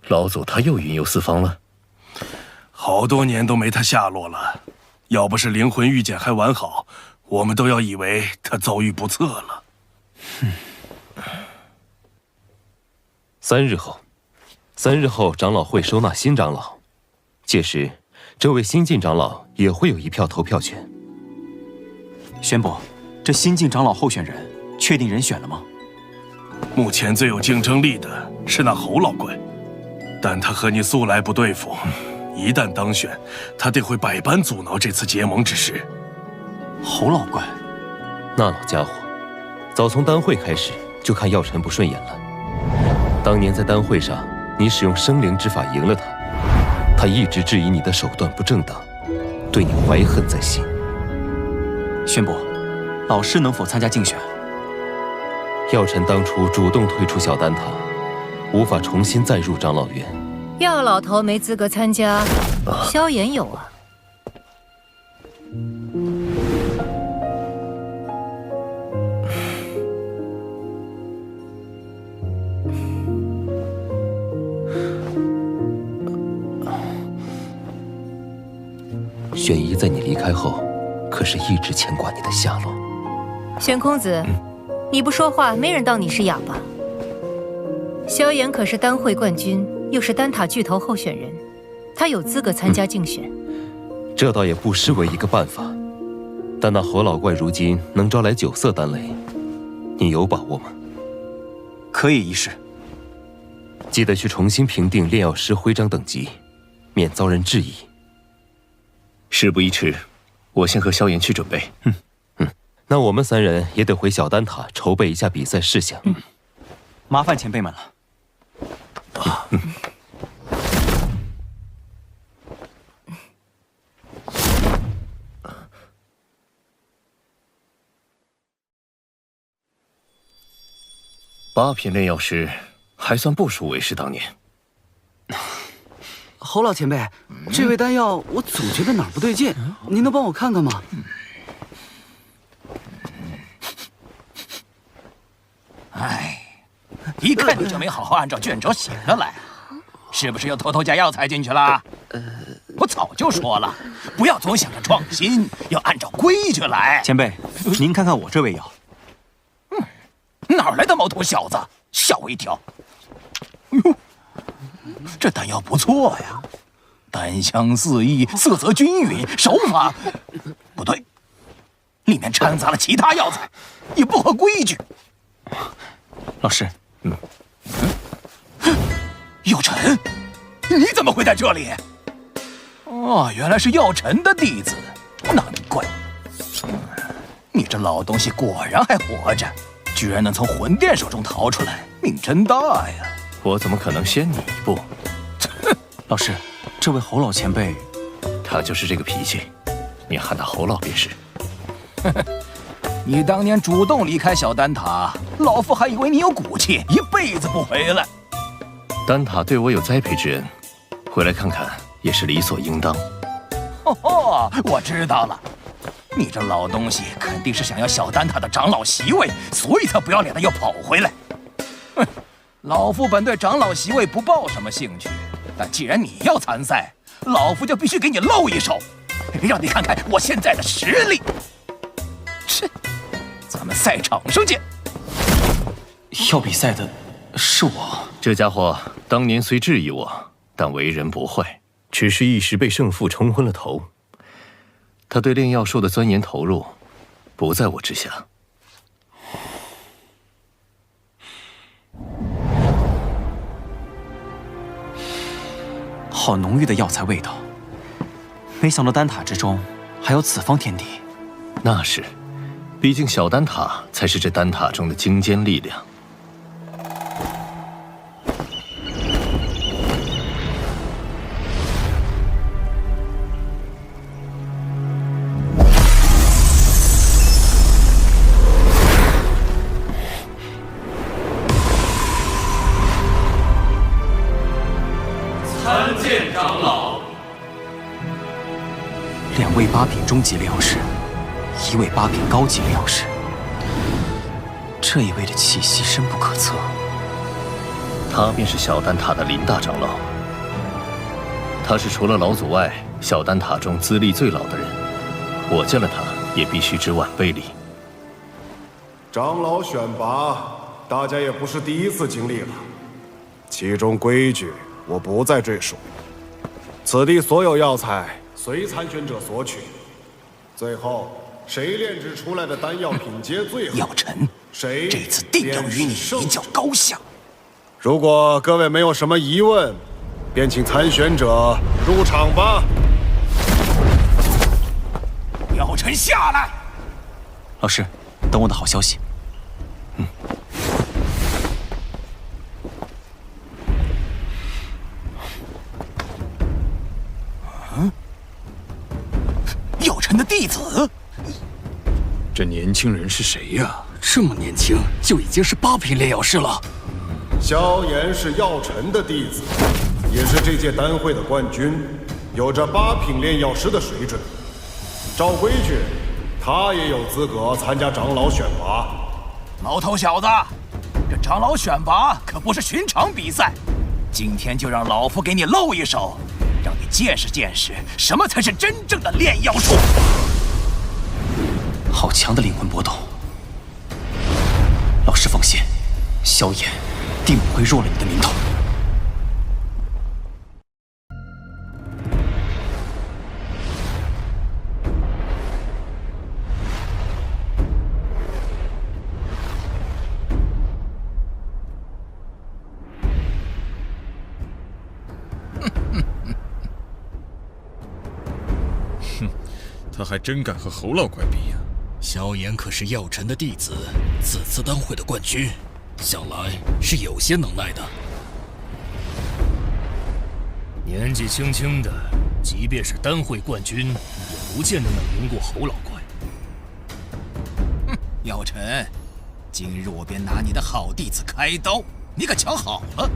老祖他又云游四方了，好多年都没他下落了。要不是灵魂玉简还完好，我们都要以为他遭遇不测了。3日后，长老会收纳新长老，届时这位新晋长老也会有1票投票权。宣布，这新晋长老候选人确定人选了吗？目前最有竞争力的是那侯老怪，但他和你素来不对付，一旦当选，他定会百般阻挠这次结盟之事。侯老怪，那老家伙，早从丹会开始就看药尘不顺眼了。当年在丹会上，你使用生灵之法赢了他，他一直质疑你的手段不正当，对你怀恨在心。宣布，老师能否参加竞选？药尘当初主动退出小丹塔，无法重新再入长老院。药老头没资格参加，萧炎有啊。玄仪在你离开后，可是一直牵挂你的下落。玄空子，你不说话，没人当你是哑巴。萧炎可是丹会冠军，又是丹塔巨头候选人，他有资格参加竞选。这倒也不失为一个办法，但那侯老怪如今能招来9色丹雷，你有把握吗？可以一试。记得去重新评定炼药师徽章等级，免遭人质疑。事不宜迟，我先和萧炎去准备。那我们3人也得回小丹塔筹备一下比赛事项。麻烦前辈们了。8品炼药师还算不输为师当年。侯老前辈，这味丹药我总觉得哪儿不对劲，您能帮我看看吗？一看你就没好好按照卷轴写着来，是不是又偷偷加药材进去了？我早就说了，不要总想着创新，要按照规矩来。前辈，您看看我这味药。哪来的毛头小子？吓我一跳！哎呦，这丹药不错呀，丹香四溢，色泽均匀，手法不对，里面掺杂了其他药材，也不合规矩。老师，药尘，你怎么会在这里？哦，原来是药尘的弟子，难怪。你这老东西果然还活着，居然能从魂殿手中逃出来，命真大呀！我怎么可能先你一步？老师，这位侯老前辈，他就是这个脾气，你喊他侯老便是。你当年主动离开小丹塔，老夫还以为你有骨气，一辈子不回来。丹塔对我有栽培之恩，回来看看也是理所应当。我知道了，你这老东西肯定是想要小丹塔的长老席位，所以才不要脸的又跑回来。老夫本对长老席位不抱什么兴趣，但既然你要参赛，老夫就必须给你露一手，让你看看我现在的实力。切，咱们赛场上见。要比赛的是我。这家伙当年虽质疑我，但为人不坏，只是一时被胜负冲昏了头。他对炼药术的钻研投入，不在我之下。好浓郁的药材味道，没想到丹塔之中还有此方天地。那是，毕竟小丹塔才是这丹塔中的精尖力量。参见长老。2位8品中级炼药师，1位8品高级炼药师。这一位的气息深不可测。他便是小丹塔的林大长老。他是除了老祖外，小丹塔中资历最老的人。我见了他，也必须知晚辈礼。长老选拔，大家也不是第一次经历了，其中规矩我不再赘述。此地所有药材随参选者索取，最后谁炼制出来的丹药品阶最好，药尘，谁这次定要与你一较高下。如果各位没有什么疑问，便请参选者入场吧。药尘下来。老师，等我的好消息。药尘的弟子，这年轻人是谁呀？这么年轻就已经是8品炼药师了。萧炎是药尘的弟子，也是这届丹会的冠军，有着8品炼药师的水准。照规矩，他也有资格参加长老选拔。毛头小子，这长老选拔可不是寻常比赛，今天就让老夫给你露一手，让你见识见识什么才是真正的炼药术。好强的灵魂波动！老师放心，萧炎定不会弱了你的名头。他还真敢和侯老怪比呀！萧炎可是药尘的弟子，此次丹会的冠军，想来是有些能耐的。年纪轻轻的，即便是丹会冠军，也不见得能赢过侯老怪。药尘，今日我便拿你的好弟子开刀，你可瞧好了，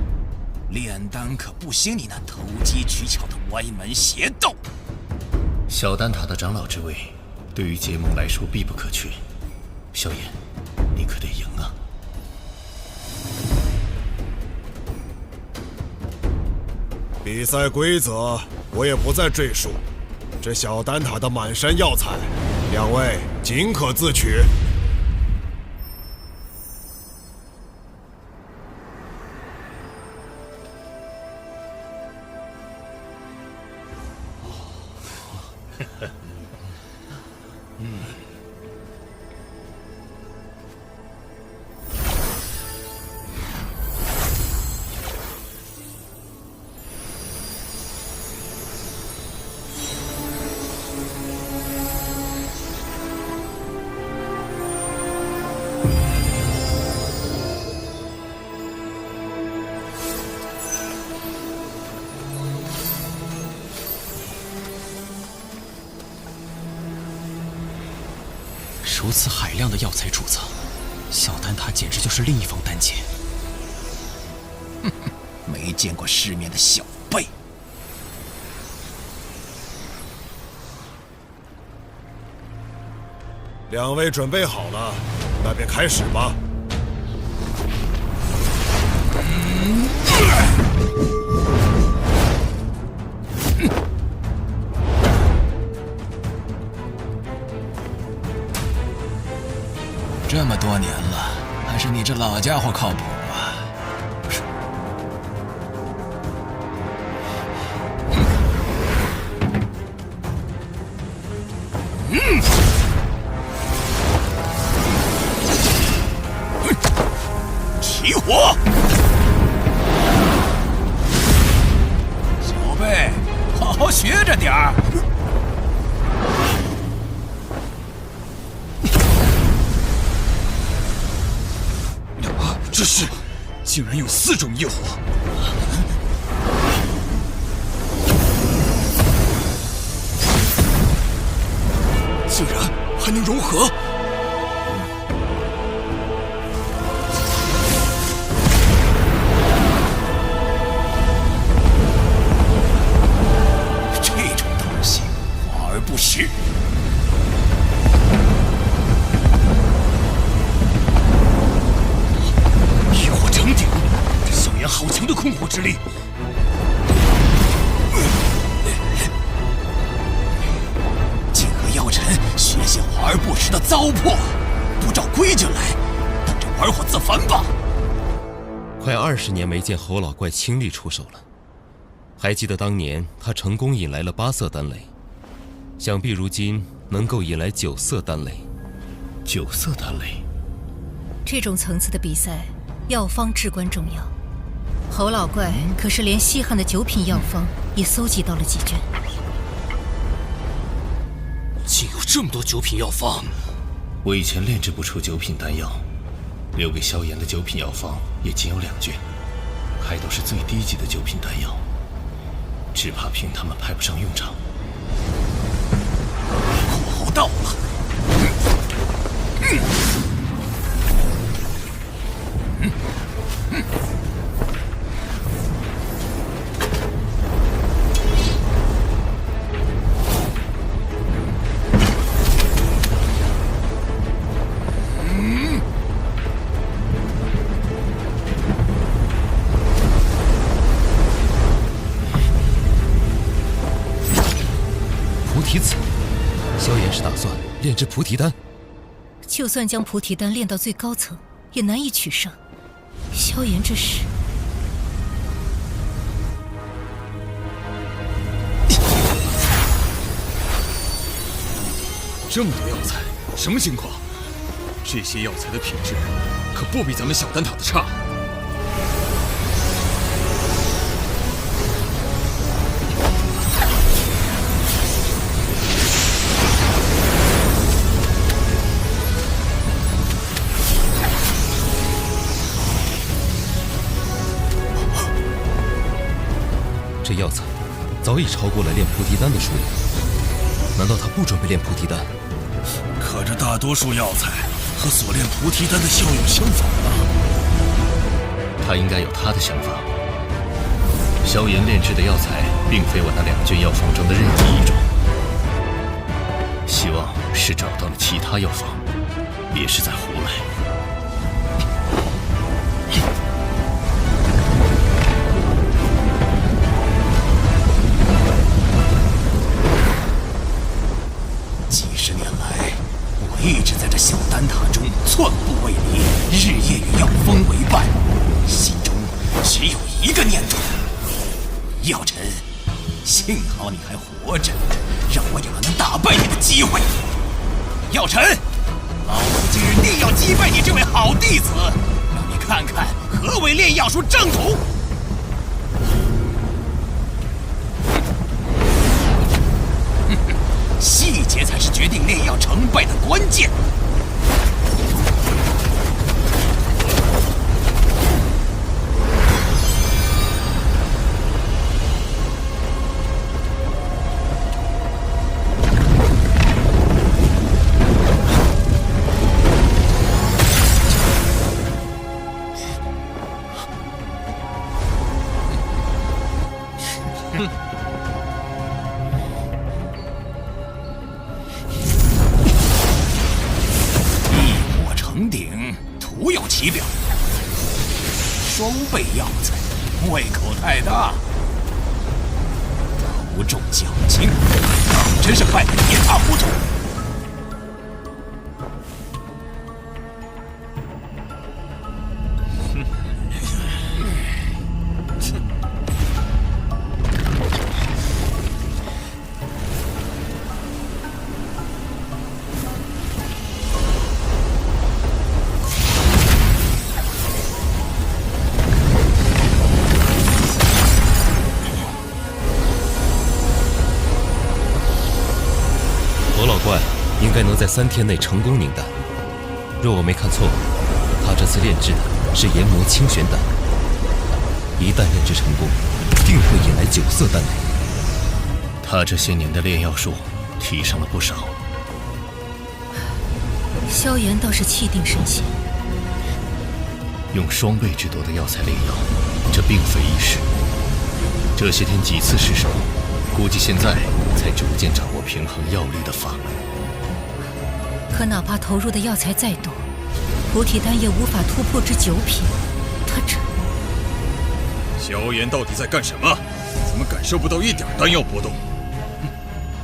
炼丹可不兴你那投机取巧的歪门邪道。小丹塔的长老之位，对于结盟来说必不可缺。萧炎，你可得赢啊！比赛规则我也不再赘述。这小丹塔的满山药材，两位尽可自取。如此海量的药材储藏，小丹塔简直就是另一方丹界。没见过世面的小辈。两位准备好了，那便开始吧。这么多年了，还是你这老家伙靠谱啊！起火！小辈，好好学着点儿。这是，竟然有4种业火！竟然还能融合！这种东西，华而不实。好强的控火之力！泾河药尘学些华而不实的糟粕，不照规矩来，等着玩火自焚吧！快20年没见侯老怪亲力出手了，还记得当年他成功引来了8色丹雷，想必如今能够引来9色丹雷。9色丹雷，这种层次的比赛，药方至关重要。侯老怪可是连稀罕的9品药方也搜集到了几卷，竟有这么多9品药方！我以前炼制不出9品丹药，留给萧炎的9品药方也仅有2卷，还都是最低级的9品丹药，只怕凭他们派不上用场。火候到了！菩提子，萧炎是打算炼制菩提丹。就算将菩提丹炼到最高层，也难以取胜。萧炎这是……这么多药材，什么情况？这些药材的品质可不比咱们小丹塔的差。这药材早已超过了炼菩提丹的数量，难道他不准备炼菩提丹？可这大多数药材和所炼菩提丹的效用相仿啊！他应该有他的想法。萧炎炼制的药材并非我那2卷药方中的任意一种，希望是找到了其他药方，别是在胡来。日夜与药风为伴，心中只有一个念头：药尘，幸好你还活着，让我有了能打败你的机会。药尘，老夫今日定要击败你这位好弟子，让你看看何为炼药术正统。细节才是决定炼药成败的关键。仪表，双倍药材，胃口太大，头重脚轻，真是败得一塌糊涂。应该能在3天内成功凝丹。若我没看错，他这次炼制的是研磨清玄丹，一旦炼制成功，定会引来9色丹雷。他这些年的炼药术提升了不少。萧炎倒是气定神闲，用双倍之多的药材炼药，这并非易事。这些天几次失手，估计现在才逐渐掌握平衡药力的法门。可哪怕投入的药材再多，菩提丹也无法突破至9品。他这……萧炎到底在干什么？怎么感受不到一点丹药波动？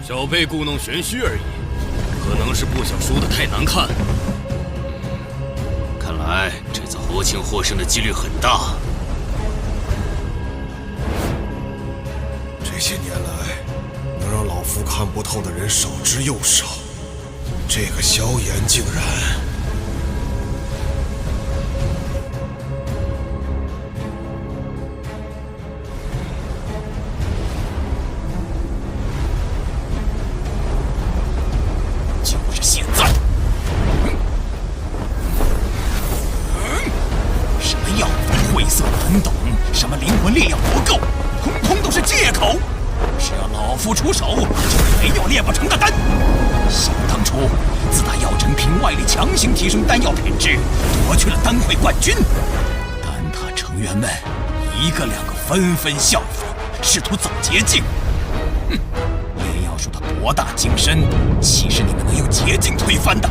小辈故弄玄虚而已，可能是不想输得太难看。看来这次或轻或胜的几率很大。这些年来，能让老夫看不透的人少之又少。这个萧炎竟然……就是现在！什么药方晦涩难懂，什么灵魂炼药魔垢，通通都是借口。只要老夫出手，就没有炼不成的丹。想当初，自打药尘凭外力强行提升丹药品质，夺去了丹会冠军，丹塔成员们一个两个纷纷效仿，试图走捷径。炼药术的博大精深，岂是你们能用捷径推翻的？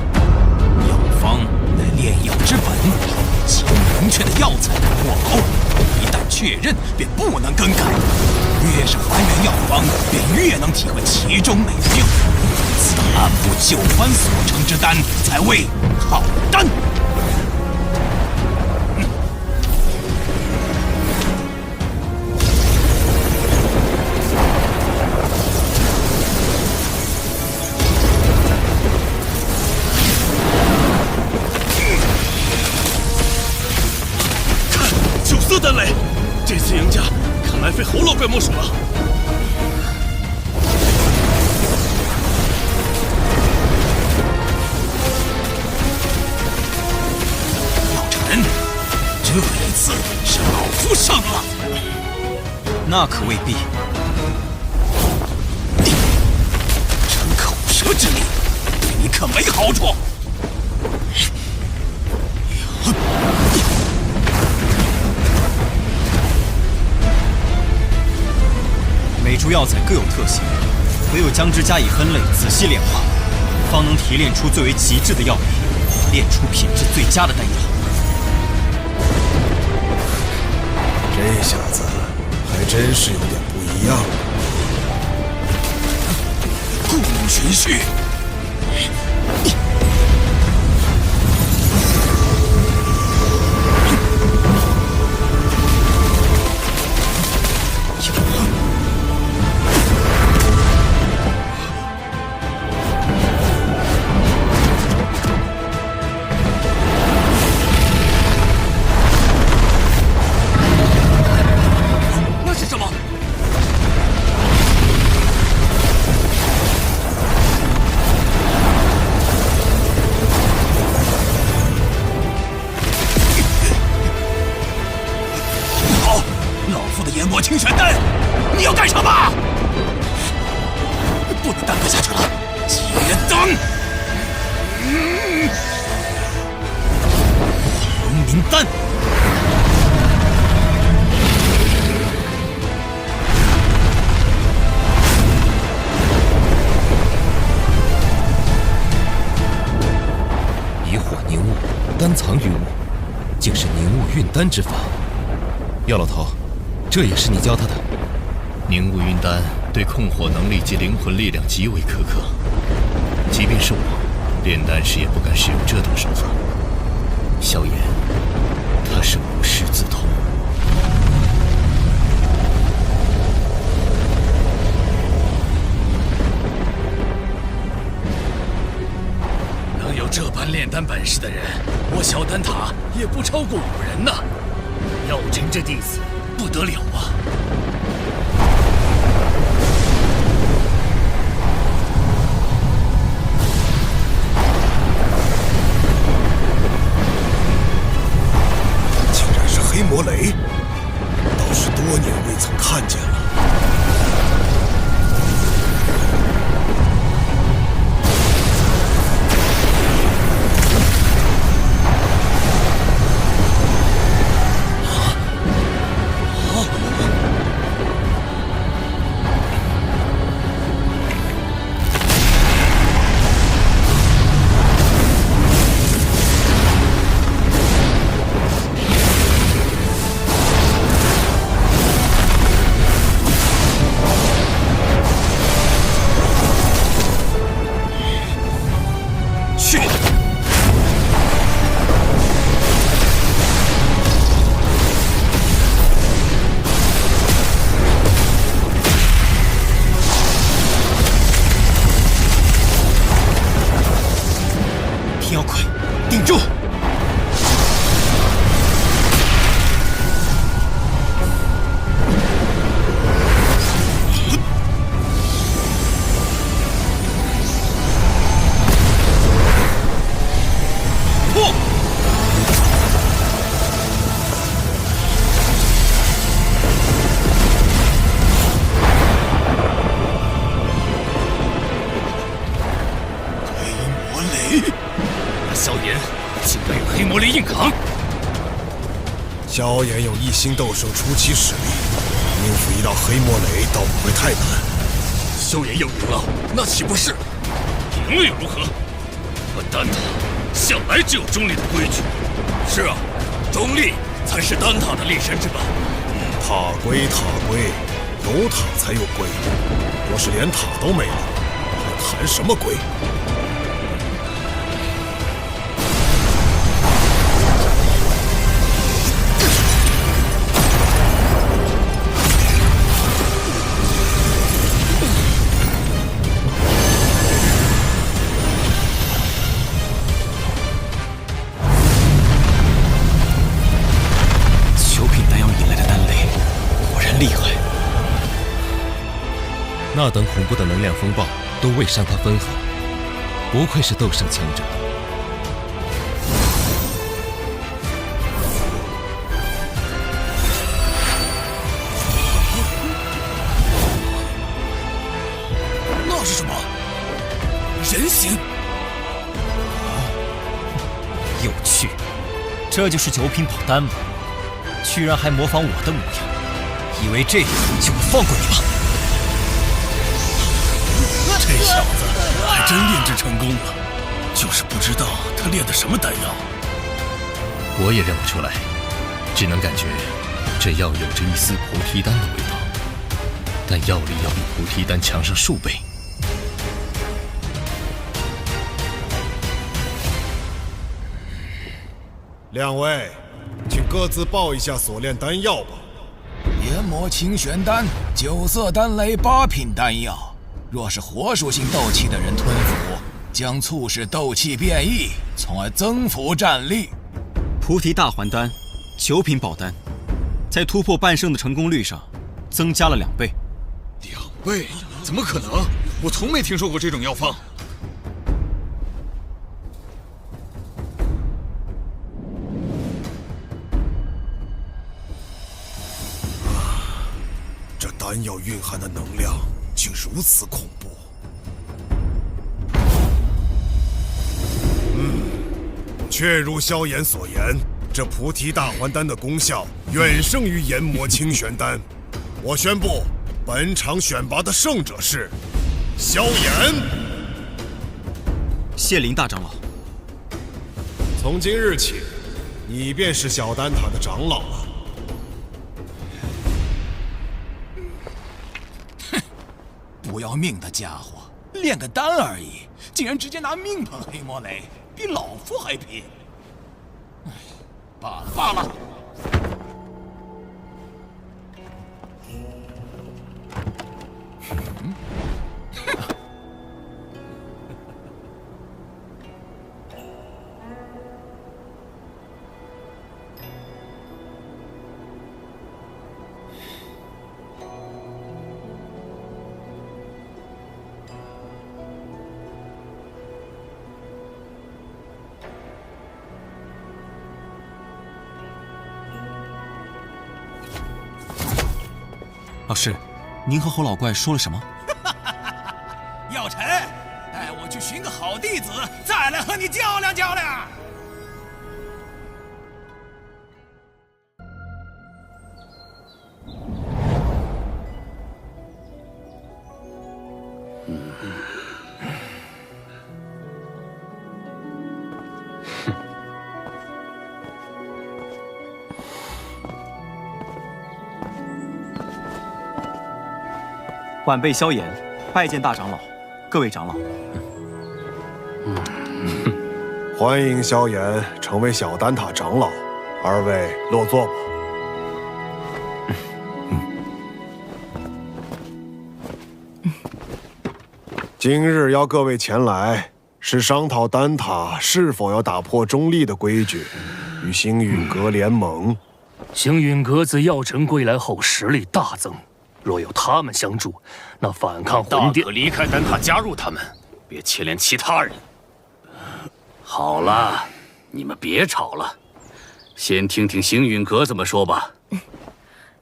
药方乃炼药之本，其明确的药材和货遨，一旦确认便不能更改。越是还原药方，便越能体会其中美妙。此按部就班所成之丹，才为好丹。看，9色丹雷，这次赢家看来非侯老怪莫属了。这一次是老夫胜了，那可未必。逞口舌之力，对你可没好处。每株药材各有特性，唯有将之加以分类，仔细炼化，方能提炼出最为极致的药理，炼出品质最佳的丹药。这下子还真是有点不一样。故弄玄虚，夜魔清玄丹，你要干什么？不能耽搁下去了，结丹！龙明丹。以火凝物，丹藏于物，竟是凝物运丹之法。药老头，这也是你教他的？凝物运丹对控火能力及灵魂力量极为苛刻，即便是我，炼丹时也不敢使用这等手法。萧炎，他是无师自通。能有这般炼丹本事的人，我小丹塔也不超过5人呐。药尘这弟子不得了啊！竟然是黑魔雷，倒是多年未曾看见了。天妖魁，顶住！破！黑魔雷！萧炎竟敢用黑魔雷硬扛！萧炎有1星斗圣初期实力，应付一道黑魔雷倒不会太难。萧炎要赢了，那岂不是？赢了又如何？我丹塔向来只有中立的规矩。是啊，中立才是丹塔的立身之本。塔归塔归，有塔才有归。若是连塔都没了，还谈什么归？厉害！那等恐怖的能量风暴都未伤他分毫，不愧是斗圣强者。那是什么？人形？有趣，这就是9品宝丹吗？居然还模仿我的模样！以为这样就会放过你吗？这小子还真炼制成功了，就是不知道他炼的什么丹药。我也认不出来，只能感觉这药有着一丝菩提丹的味道，但药力要比菩提丹强上数倍。两位，请各自报一下所炼丹药吧。研磨清玄丹，9色丹雷8品丹药。若是火属性斗气的人吞服，将促使斗气变异，从而增幅战力。菩提大还丹，9品宝丹，在突破半圣的成功率上增加了2倍。2倍？怎么可能？我从没听说过这种药方。丹药蕴含的能量竟如此恐怖。确如萧炎所言，这菩提大还丹的功效远胜于研磨清玄丹。我宣布，本场选拔的胜者是萧炎。谢灵大长老。从今日起，你便是小丹塔的长老了。哼，不要命的家伙，炼个丹而已，竟然直接拿命碰黑魔雷，比老夫还拼。唉，罢了罢了。老师，您和侯老怪说了什么？药尘，带我去寻个好弟子，再来和你较量较量。晚辈萧炎，拜见大长老，各位长老。欢迎萧炎成为小丹塔长老，二位落座吧。今日邀各位前来，是商讨丹塔是否要打破中立的规矩，与星陨阁联盟。星陨阁自药尘归来后实力大增。若有他们相助，那反抗魂殿大可离开丹塔，加入他们，别牵连其他人。好了，你们别吵了，先听听星陨阁怎么说吧。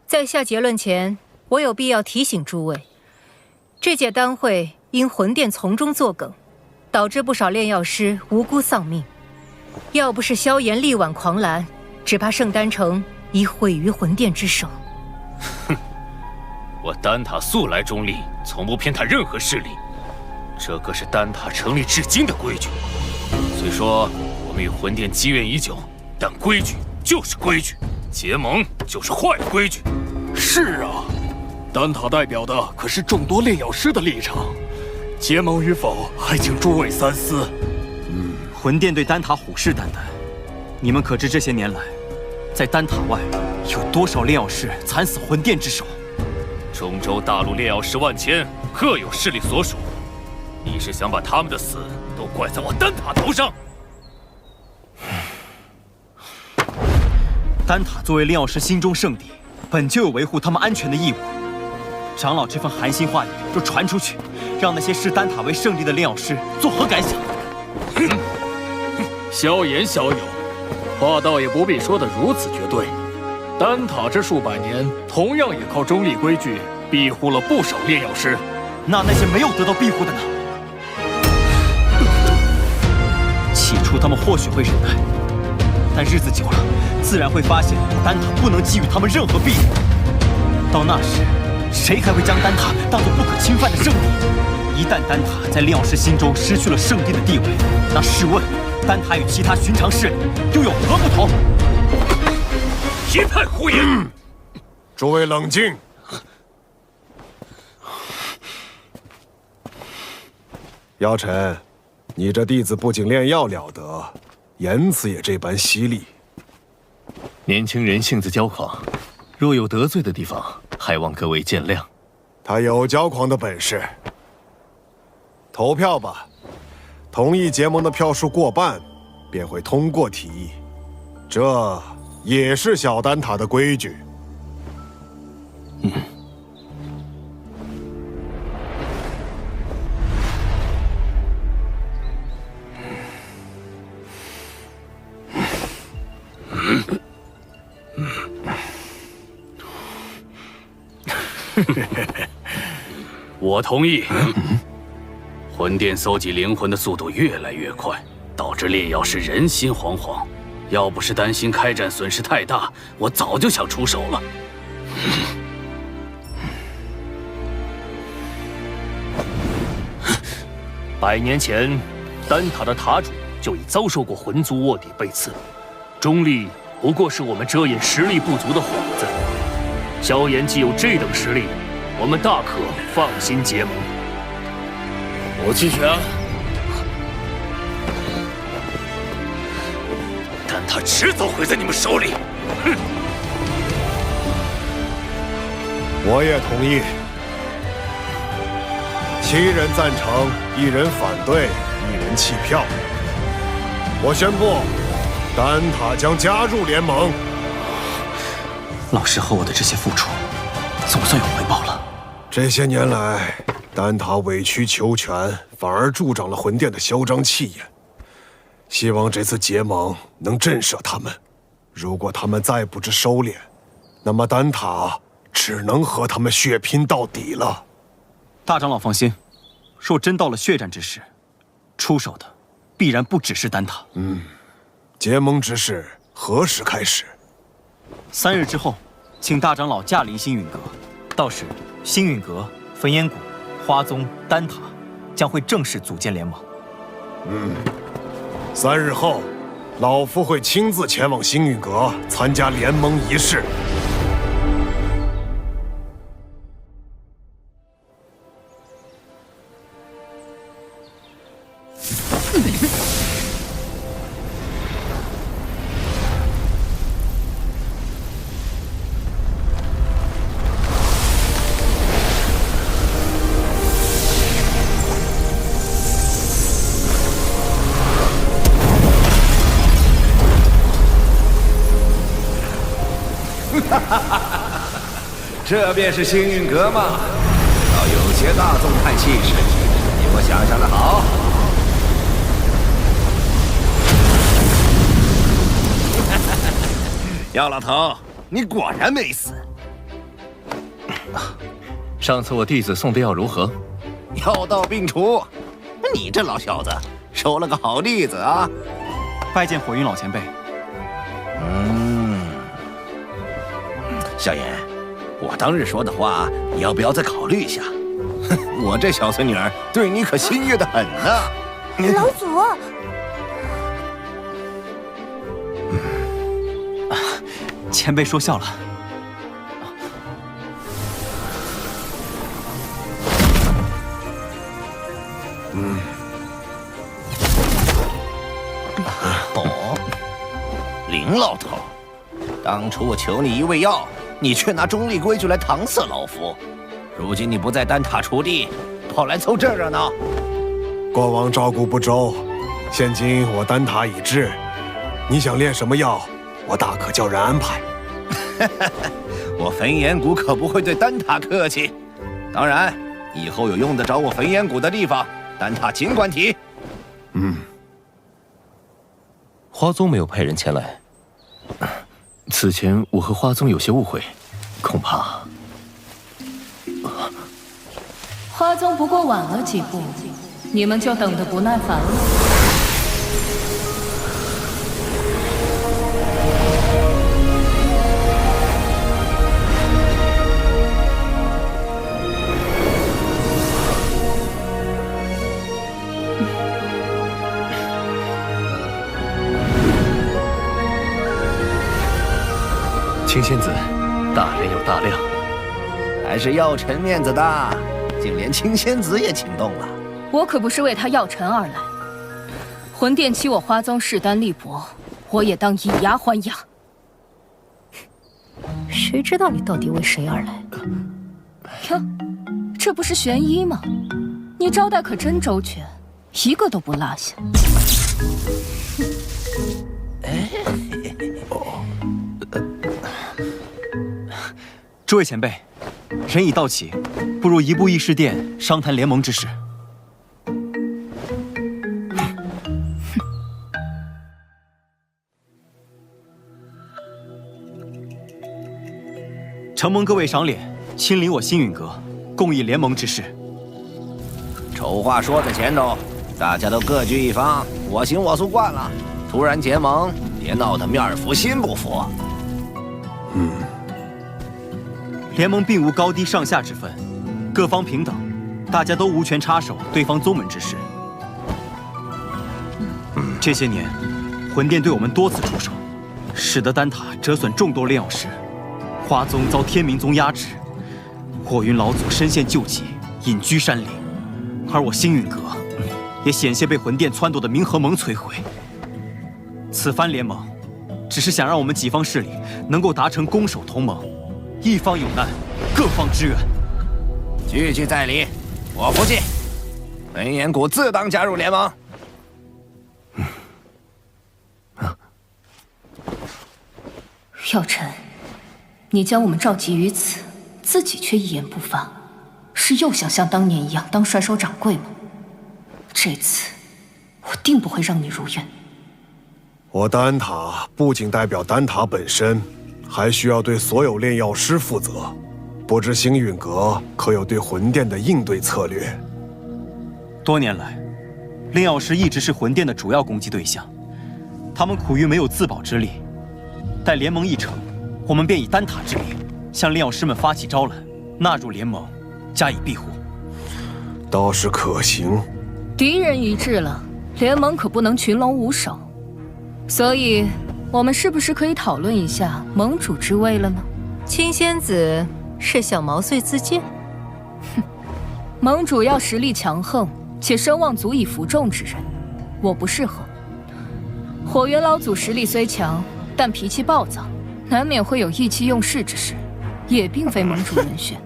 在下结论前，我有必要提醒诸位，这届丹会因魂殿从中作梗，导致不少炼药师无辜丧命。要不是萧炎力挽狂澜，只怕圣丹城已毁于魂殿之手。哼。我丹塔素来中立，从不偏袒任何势力，这可是丹塔成立至今的规矩。虽说我们与魂殿积怨已久，但规矩就是规矩，结盟就是坏的规矩。是啊，丹塔代表的可是众多炼药师的立场，结盟与否还请诸位三思。魂殿对丹塔虎视眈眈，你们可知这些年来，在丹塔外有多少炼药师惨死魂殿之手？中州大陆炼药师万千，各有势力所属。你是想把他们的死都怪在我丹塔头上？丹塔作为炼药师心中圣地，本就有维护他们安全的义务。长老这番寒心话语若传出去，让那些视丹塔为圣地的炼药师作何感想？萧炎小友，话倒也不必说得如此绝对。丹塔这数百年，同样也靠中立规矩庇护了不少炼药师。那些没有得到庇护的呢？起初他们或许会忍耐，但日子久了，自然会发现丹塔不能给予他们任何庇护。到那时，谁还会将丹塔当作不可侵犯的圣地？一旦丹塔在炼药师心中失去了圣地的地位，那试问，丹塔与其他寻常势力又有何不同？一派胡言！诸位冷静。药尘，你这弟子不仅炼药了得，言辞也这般犀利。年轻人性子骄狂，若有得罪的地方，还望各位见谅。他有骄狂的本事。投票吧，同意结盟的票数过半，便会通过提议。这也是小丹塔的规矩。我同意。魂殿搜集灵魂的速度越来越快，导致炼药师人心惶惶。要不是担心开战损失太大，我早就想出手了。100年前，丹塔的塔主就已遭受过魂族卧底背刺，中立不过是我们遮掩实力不足的幌子。萧炎既有这等实力，我们大可放心结盟。我弃权。但他迟早毁在你们手里。哼！我也同意。7人赞成，1人反对，1人弃票。我宣布，丹塔将加入联盟。老师和我的这些付出，总算有回报了。这些年来，丹塔委曲求全，反而助长了魂殿的嚣张气焰。希望这次结盟能震慑他们。如果他们再不知收敛，那么丹塔只能和他们血拼到底了。大长老放心，若真到了血战之时，出手的必然不只是丹塔。结盟之事何时开始？3日之后，请大长老驾临星陨阁，到时星陨阁、焚烟谷、花宗、丹塔将会正式组建联盟。3日后，老夫会亲自前往星陨阁参加联盟仪式。这便是星陨阁吗？倒有些大宗派气势，比我想象的好。药老头，你果然没死。上次我弟子送的药如何？药到病除。你这老小子收了个好弟子啊！拜见火云老前辈。萧炎，我当日说的话，你要不要再考虑一下？我这小孙女儿对你可心悦得很呢。老祖，前辈说笑了。林老头，当初我求你一味药，你却拿中立规矩来搪塞老夫。如今你不在丹塔锄地，跑来凑这热闹。过往照顾不周，现今我丹塔已至，你想炼什么药，我大可叫人安排。我焚炎谷可不会对丹塔客气。当然，以后有用得着我焚炎谷的地方，丹塔尽管提。花宗没有派人前来。此前我和花宗有些误会，恐怕花宗不过晚了几步，你们就等得不耐烦了。青仙子，大人有大量，还是药尘面子大，竟连青仙子也请动了。我可不是为他药尘而来，魂殿欺我花宗势单力薄，我也当以牙还牙。谁知道你到底为谁而来？哟，这不是玄一吗？你招待可真周全，一个都不落下。诸位前辈，人已到齐，不如移步议事殿商谈联盟之事。承蒙各位赏脸，亲临我星陨阁，共议联盟之事。丑话说在前头，大家都各据一方，我行我素惯了，突然结盟，别闹得面儿服心不服。联盟并无高低上下之分，各方平等，大家都无权插手对方宗门之事。这些年，魂殿对我们多次出手，使得丹塔折损众多炼药师，花宗遭天明宗压制，火云老祖身陷旧疾，隐居山林，而我星陨阁也险些被魂殿撺掇的冥河盟摧毁。此番联盟，只是想让我们几方势力能够达成攻守同盟，一方有难，各方支援。句句在理，我服气。文彦谷自当加入联盟。药尘，你将我们召集于此，自己却一言不发，是又想像当年一样当帅收掌柜吗？这次，我定不会让你如愿。我丹塔不仅代表丹塔本身，还需要对所有炼药师负责。不知星陨阁可有对魂殿的应对策略？多年来，炼药师一直是魂殿的主要攻击对象，他们苦于没有自保之力。待联盟一成，我们便以丹塔之名，向炼药师们发起招揽，纳入联盟，加以庇护。倒是可行。敌人一致了，联盟可不能群龙无首。所以，我们是不是可以讨论一下盟主之位了呢？青仙子是想毛遂自荐？哼，盟主要实力强横且声望足以服众之人，我不适合。火元老祖实力虽强，但脾气暴躁，难免会有意气用事之事，也并非盟主人选。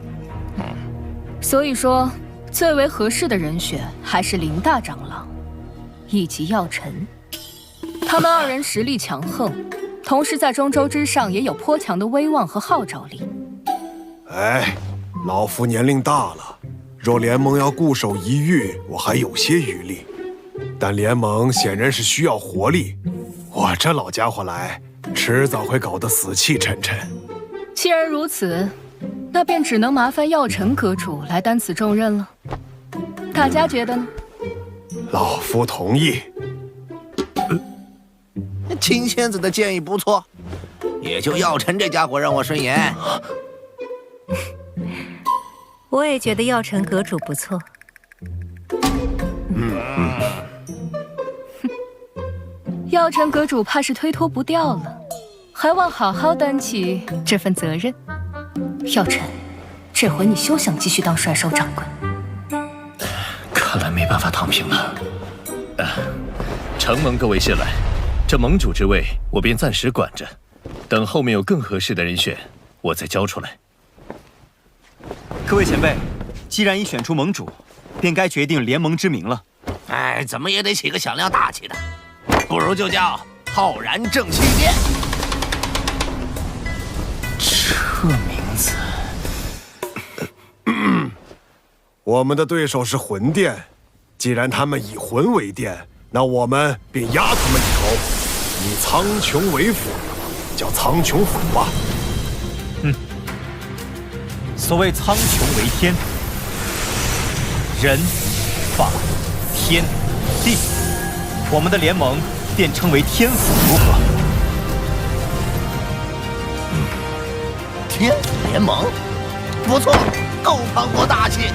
所以说，最为合适的人选还是林大长老以及药尘。他们二人实力强横，同时在中州之上也有颇强的威望和号召力。哎，老夫年龄大了，若联盟要固守一隅，我还有些余力。但联盟显然是需要活力，我这老家伙来，迟早会搞得死气沉沉。既然如此，那便只能麻烦药尘阁主来担此重任了。大家觉得呢？老夫同意。青仙子的建议不错，也就药尘这家伙让我顺眼。我也觉得药尘阁主不错。药尘阁主怕是推脱不掉了，还望好好担起这份责任。药尘，这回你休想继续当帅收掌柜。看来没办法躺平了。承蒙各位信赖，这盟主之位我便暂时管着，等后面有更合适的人选，我再交出来。各位前辈，既然已选出盟主，便该决定联盟之名了。哎，怎么也得起个响亮大气的，不如就叫浩然正气殿。这名字，我们的对手是魂殿，既然他们以魂为殿，那我们便压他们一头，以苍穹为辅，叫苍穹府吧。所谓苍穹为天，人、法、天、地，我们的联盟便称为天府，如何？天府联盟，不错，够磅礴大气。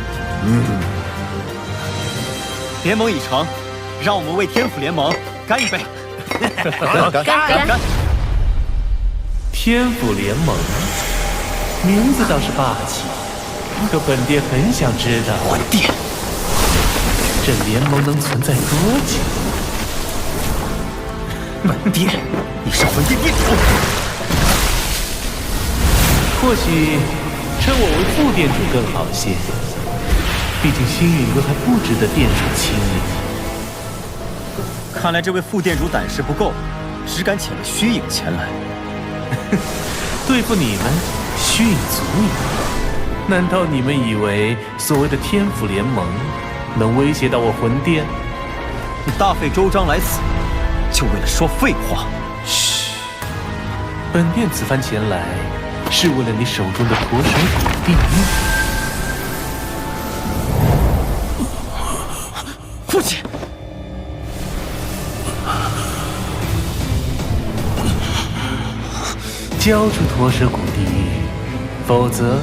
联盟已成，让我们为天府联盟干一杯！干！天府联盟，名字倒是霸气，可本殿很想知道，魂殿这联盟能存在多久？本殿，你是魂殿殿主。或许称我为副殿主更好些，毕竟星陨阁还不值得殿主亲临。看来这位副殿主胆识不够，只敢遣了虚影前来。对付你们，虚影足矣。难道你们以为所谓的天府联盟能威胁到我魂殿？你大费周章来此，就为了说废话？嘘，本殿此番前来，是为了你手中的驼蛇骨地狱。父亲，交出驼蛇骨地狱，否则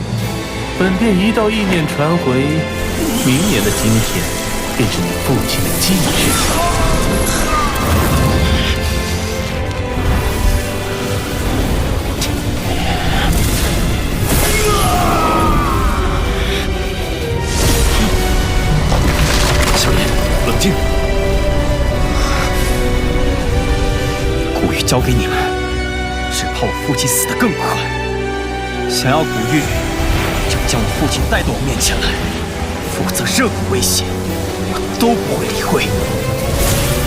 本殿一道意念传回，明年的今天便是你父亲的忌日。小莲，冷静。古玉交给你们，只怕我父亲死得更快。想要古玉，就将我父亲带到我面前来，否则任何威胁我都不会理会。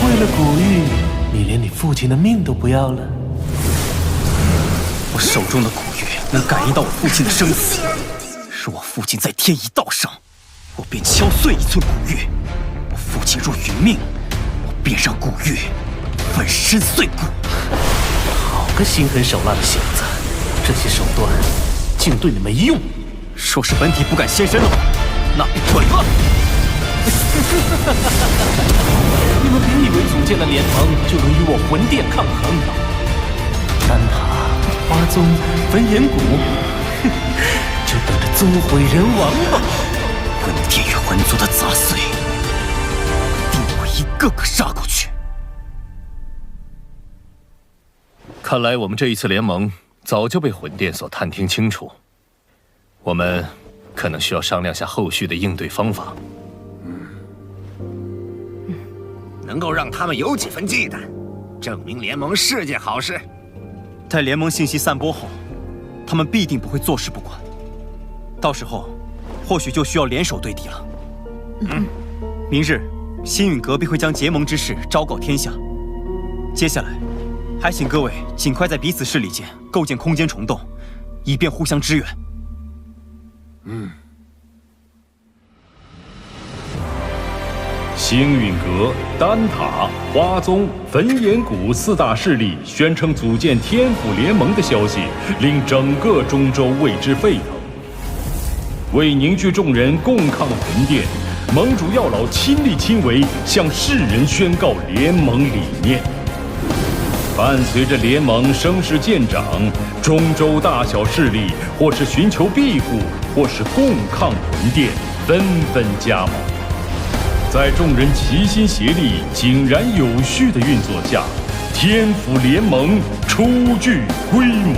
为了古玉，你连你父亲的命都不要了？我手中的古玉能感应到我父亲的生死，若我父亲在天一道上，我便敲碎一寸古玉；我父亲若殒命，我便让古玉粉身碎骨。好个心狠手辣的小子！这些手段竟对你没用。若是本体不敢现身的话，那便滚吧！你们别以为组建了联盟就能与我魂殿抗衡。丹塔、花宗、焚炎谷，就等着遭毁人亡吧！魂殿与魂族的杂碎，定会一个个杀过去。看来我们这一次联盟早就被魂殿所探听清楚，我们可能需要商量下后续的应对方法。能够让他们有几分忌惮，证明联盟是件好事。待联盟信息散播后，他们必定不会坐视不管。到时候，或许就需要联手对敌了。明日，星陨阁必会将结盟之事昭告天下。接下来，还请各位尽快在彼此势力间构建空间虫洞，以便互相支援。星陨阁、丹塔、花宗、焚炎谷四大势力宣称组建天府联盟的消息，令整个中州为之沸腾。为凝聚众人共抗魂殿，盟主药老亲力亲为，向世人宣告联盟理念。伴随着联盟声势渐长，中州大小势力或是寻求庇护，或是共抗魂殿，纷纷加盟。在众人齐心协力、井然有序的运作下，天府联盟初具规模。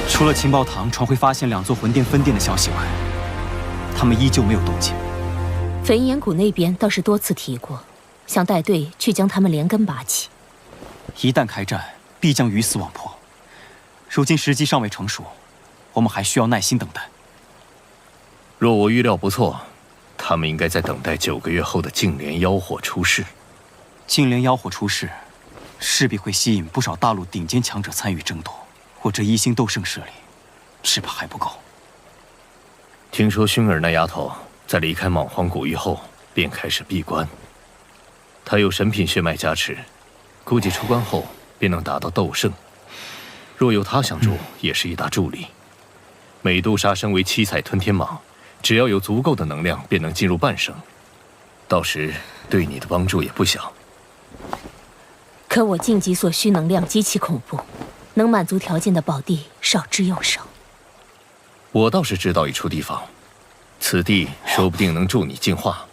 除了情报堂传回发现2座魂殿分殿的消息外，他们依旧没有动静。焚炎谷那边倒是多次提过，想带队去将他们连根拔起。一旦开战，必将鱼死网破。如今时机尚未成熟，我们还需要耐心等待。若我预料不错，他们应该在等待9个月后的净莲妖火出世。净莲妖火出世，势必会吸引不少大陆顶尖强者参与争夺。我这一星斗圣势力，只怕还不够。听说薰儿那丫头在离开莽荒古域后，便开始闭关。她有神品血脉加持，估计出关后便能达到斗圣。若有她相助，也是一大助力。美杜莎身为7彩吞天蟒，只要有足够的能量，便能进入半圣。到时对你的帮助也不小。可我晋级所需能量极其恐怖，能满足条件的宝地少之又少。我倒是知道一处地方，此地说不定能助你进化，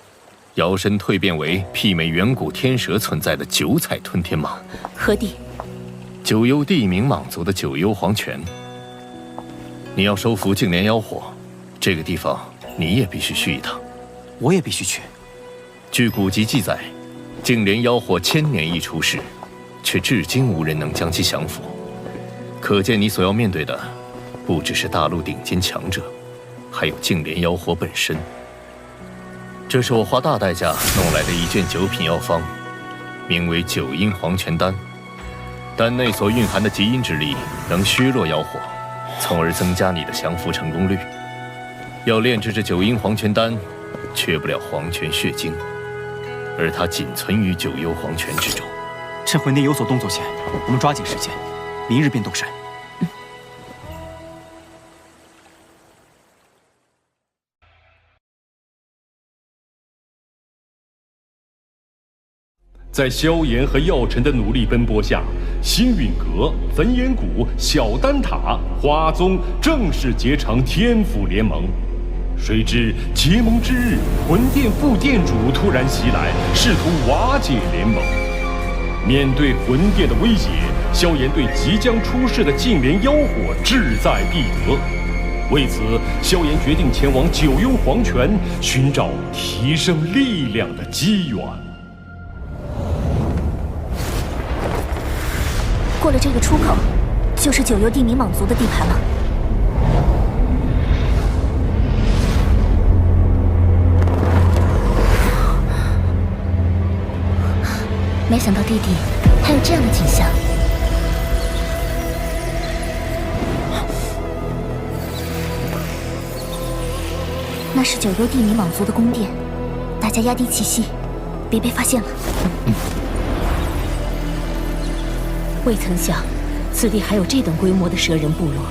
摇身蜕变为媲美远古天蛇存在的9彩吞天蟒。何地？九幽地冥蟒族的九幽黄泉。你要收服净莲妖火，这个地方你也必须去一趟。我也必须去。据古籍记载，净莲妖火1000年一出世，却至今无人能将其降服。可见你所要面对的，不只是大陆顶尖强者，还有净莲妖火本身。这是我花大代价弄来的一卷9品药方，名为9阴黄泉丹。丹内所蕴含的极阴之力，能削弱妖火，从而增加你的降服成功率。要炼制这9阴黄泉丹，缺不了黄泉血晶，而它仅存于9幽黄泉之中。趁魂殿有所动作前，我们抓紧时间，明日便动身。在萧炎和药尘的努力奔波下，星陨阁、焚炎谷、小丹塔、花宗正式结成天府联盟。谁知结盟之日，魂殿副殿主突然袭来，试图瓦解联盟。面对魂殿的威胁，萧炎对即将出世的净莲妖火志在必得。为此，萧炎决定前往九幽黄泉，寻找提升力量的机缘。过了这个出口，就是九幽地冥蟒族的地盘了。没想到地底还有这样的景象。那是九幽地冥蟒族的宫殿，大家压低气息，别被发现了。未曾想，此地还有这等规模的蛇人部落。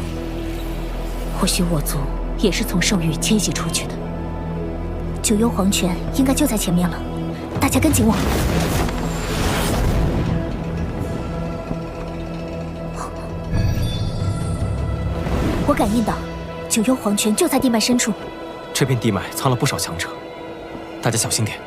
或许我族也是从兽域迁徙出去的。九幽黄泉应该就在前面了，大家跟紧我。我感应到，九幽黄泉就在地脉深处。这片地脉藏了不少强者，大家小心点。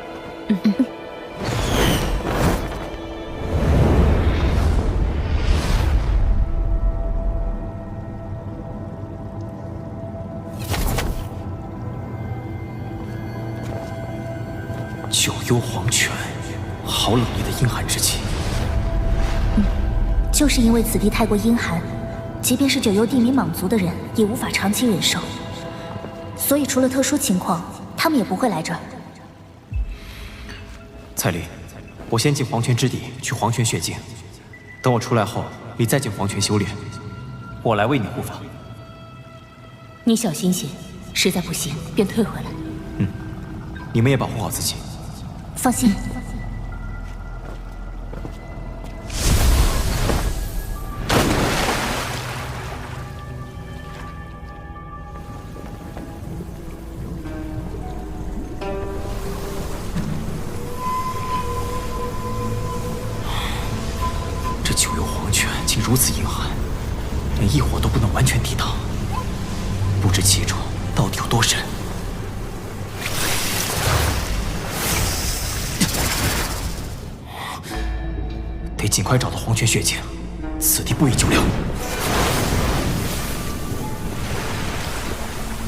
九幽黄泉，好冷冽的阴寒之气。就是因为此地太过阴寒，即便是九幽地冥蟒族的人也无法长期忍受，所以除了特殊情况，他们也不会来这儿。蔡离，我先进黄泉之地去黄泉血境，等我出来后，你再进黄泉修炼，我来为你护法。你小心些，实在不行便退回来。你们也保护好自己。放心。这九幽黄泉竟如此阴寒，连异火都不能完全抵挡，不知其中到底有多深。得尽快找到黄泉血境，此地不宜久留。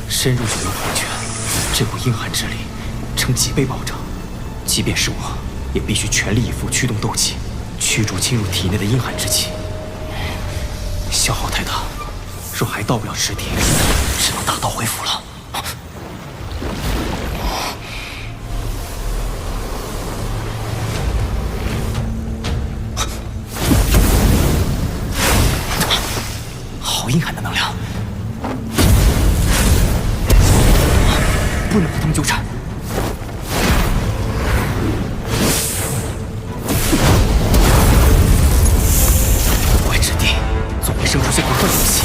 深入九幽黄泉，这股阴寒之力呈几倍暴涨，即便是我，也必须全力以赴驱动斗气，驱逐侵入体内的阴寒之气。消耗太大，若还到不了实地，只能打道回府了。阴寒的能量，不能和他们纠缠。外之地总会生出些不坏的东西。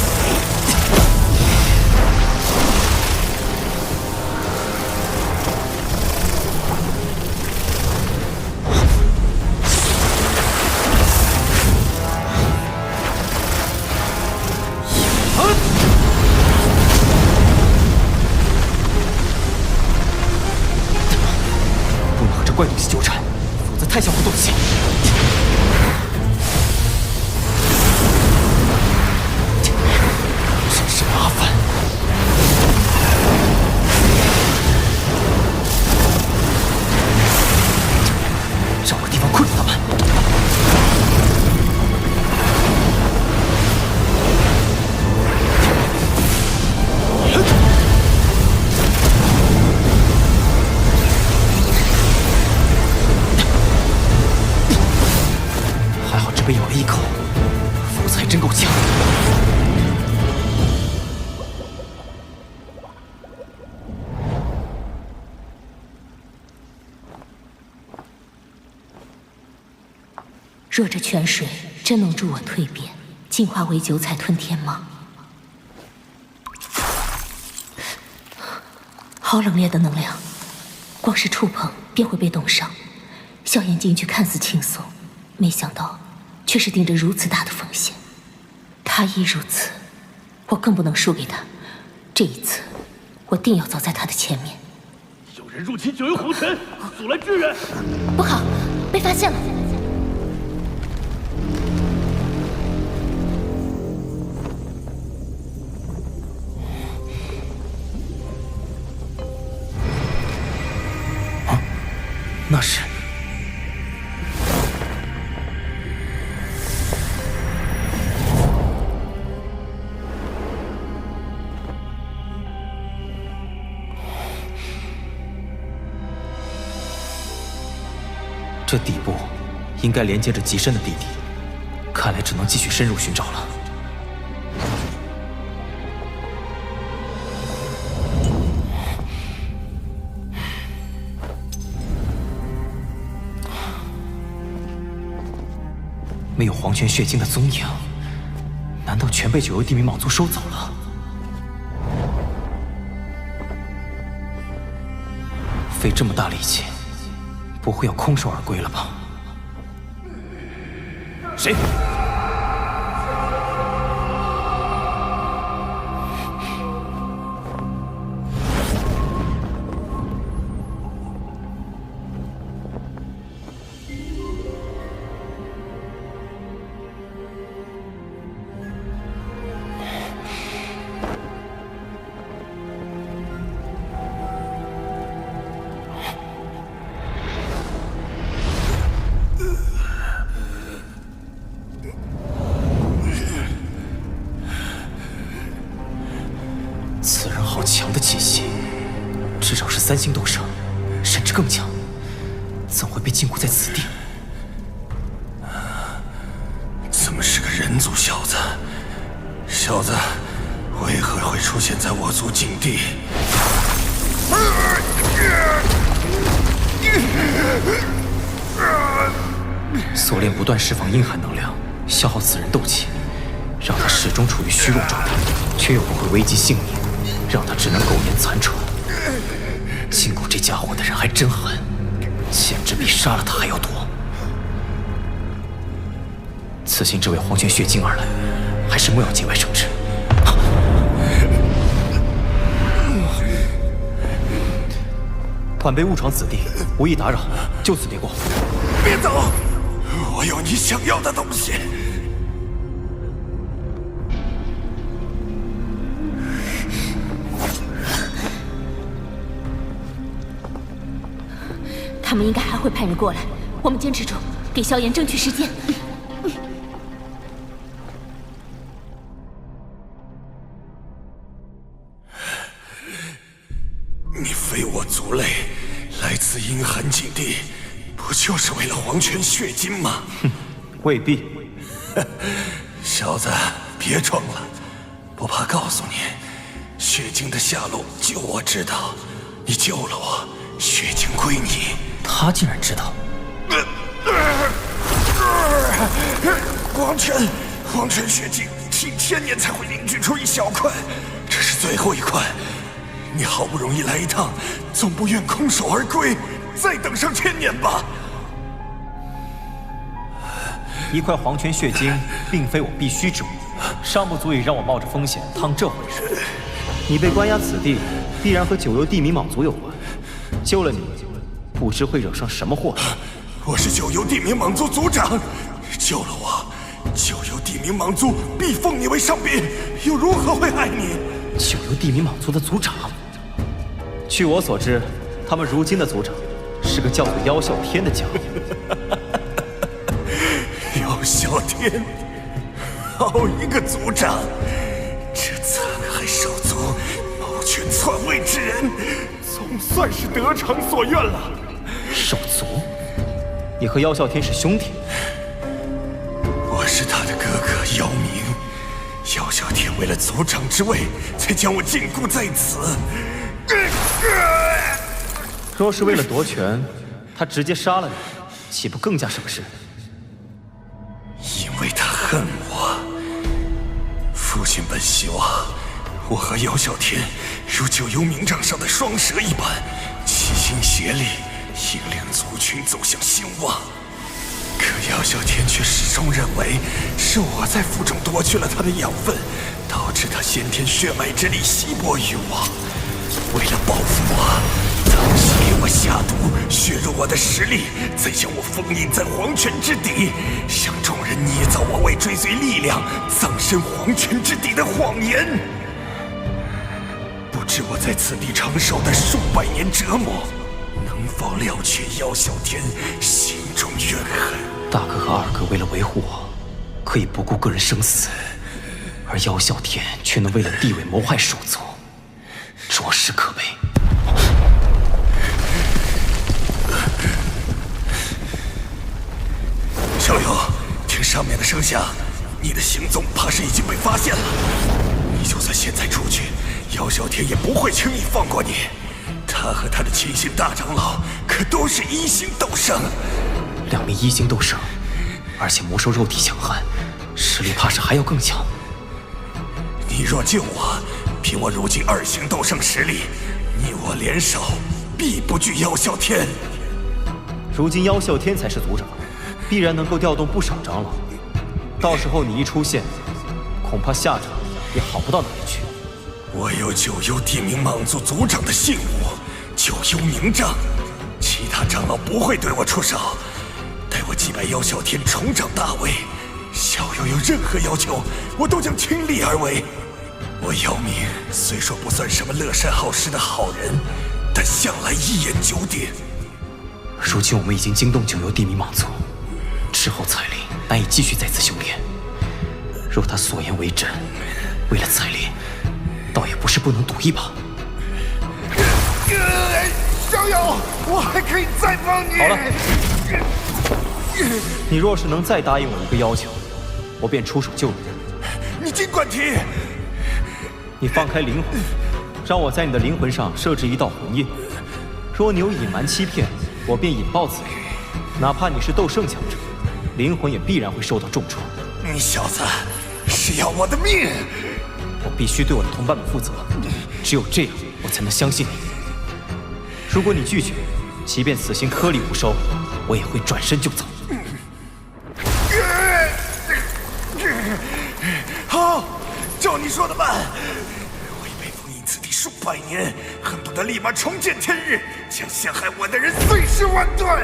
怪东西纠缠，否则太消耗斗气。真是麻烦。找个地方困住他们。被咬了一口，否则还真够呛。若这泉水真能助我蜕变，进化为九彩吞天蟒。好冷冽的能量，光是触碰便会被冻伤。萧炎进去看似轻松，没想到却是顶着如此大的风险。他亦如此，我更不能输给他。这一次，我定要走在他的前面。有人入侵九幽黄泉，速来支援！不好，被发现了！那是这底部应该连接着极深的地底，看来只能继续深入寻找了。没有黄泉血晶的踪影，难道全被九幽地冥蟒族收走了？费这么大力气，不会要空手而归了吧？谁？此人好强的气息，至少是3星斗圣，甚至更强，怎会被禁锢在此地？怎么是个人族小子？小子，为何会出现在我族境地？锁链不断释放阴寒能量，消耗此人斗气，让他始终处于虚弱状态，却又不会危及性命，让他只能苟延残喘。禁锢这家伙的人还真狠，简直比杀了他还要多。此行这位黄泉血晶而来，还是莫要节外生枝。晚辈误闯此地，无意打扰，就此别过。别走，我有你想要的东西。他们应该还会派人过来，我们坚持住，给萧炎争取时间。你非我族类，来自阴寒境地，不就是为了黄泉血晶吗？哼，未必。小子，别装了，不怕告诉你，血晶的下落就我知道。你救了我，血晶归你。他竟然知道。黄泉血晶几千年才会凝聚出一小块，这是最后一块。你好不容易来一趟，总不愿空手而归，再等上1000年吧。一块黄泉血晶并非我必须之物，尚不足以让我冒着风险趟这回水。你被关押此地，必然和九幽地冥蟒族有关。救了你，不知会惹上什么祸。我是九幽地冥蟒族族长，救了我，九幽地冥蟒族必封你为上宾，又如何会害你？九幽地冥蟒族的族长？据我所知，他们如今的族长是个叫做妖啸天的家伙。妖啸天，好一个族长！这残害兽族、谋权篡位之人，总算是得偿所愿了。兽族？你和妖啸天是兄弟？我是他的哥哥妖冥，妖啸天为了族长之位，才将我禁锢在此。若是为了夺权，他直接杀了你，岂不更加省事？因为他恨我，父亲本希望我和姚小天如九幽冥杖上的双蛇一般，齐心协力，引领族群走向兴旺。可姚小天却始终认为是我在腹中夺去了他的养分，导致他先天血脉之力稀薄于我。为了报复我，当时给我下毒，削弱我的实力，再将我封印在黄泉之底，向众人捏造我为追随力量葬身黄泉之底的谎言。不知我在此地承受的数百年折磨，能否了却姚小天心中怨恨？大哥和二哥为了维护我，可以不顾个人生死，而姚小天却能为了地位谋害手足，着实可悲。小友，听上面的声响，你的行踪怕是已经被发现了。你就算现在出去，姚小天也不会轻易放过你。他和他的亲信大长老可都是1星斗圣，2名1星斗圣，而且魔兽肉体强悍，实力怕是还要更强。你若救我，凭我如今2星斗圣实力，你我联手，必不惧姚小天。如今姚啸天才是族长，必然能够调动不少长老。到时候你一出现，恐怕下场也好不到哪里去。我有九幽地冥蟒族族长的信物九幽冥杖，其他长老不会对我出手。待我击败姚啸天，重掌大魏，小友有任何要求，我都将倾力而为。我姚明虽说不算什么乐善好施的好人，但向来一言九鼎。如今我们已经惊动九幽地冥蟒族，之后彩铃难以继续再次修炼。若他所言为真，为了彩铃，倒也不是不能赌一把。小友，我还可以再帮你。好了，你若是能再答应我一个要求，我便出手救你。你尽管提。你放开灵魂，让我在你的灵魂上设置一道魂印。若你有隐瞒欺骗，我便引爆此灵。哪怕你是斗圣强者，灵魂也必然会受到重创。你小子是要我的命！我必须对我的同伴们负责，只有这样，我才能相信你。如果你拒绝，即便此行颗粒无收，我也会转身就走。好，照你说的办。我已被封印此地数百年，恨不得立马重见天日，将陷害我的人碎尸万段。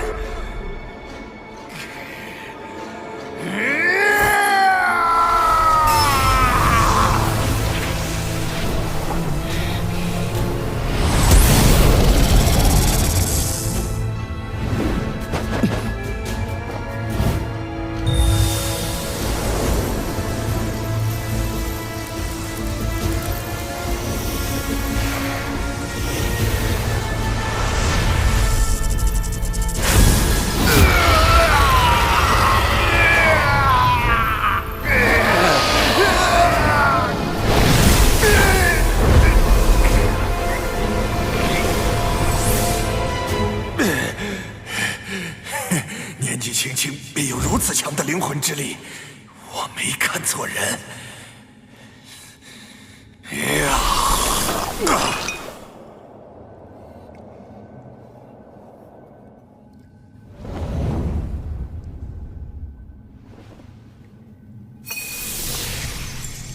年纪轻轻便有如此强的灵魂之力，我没看错人。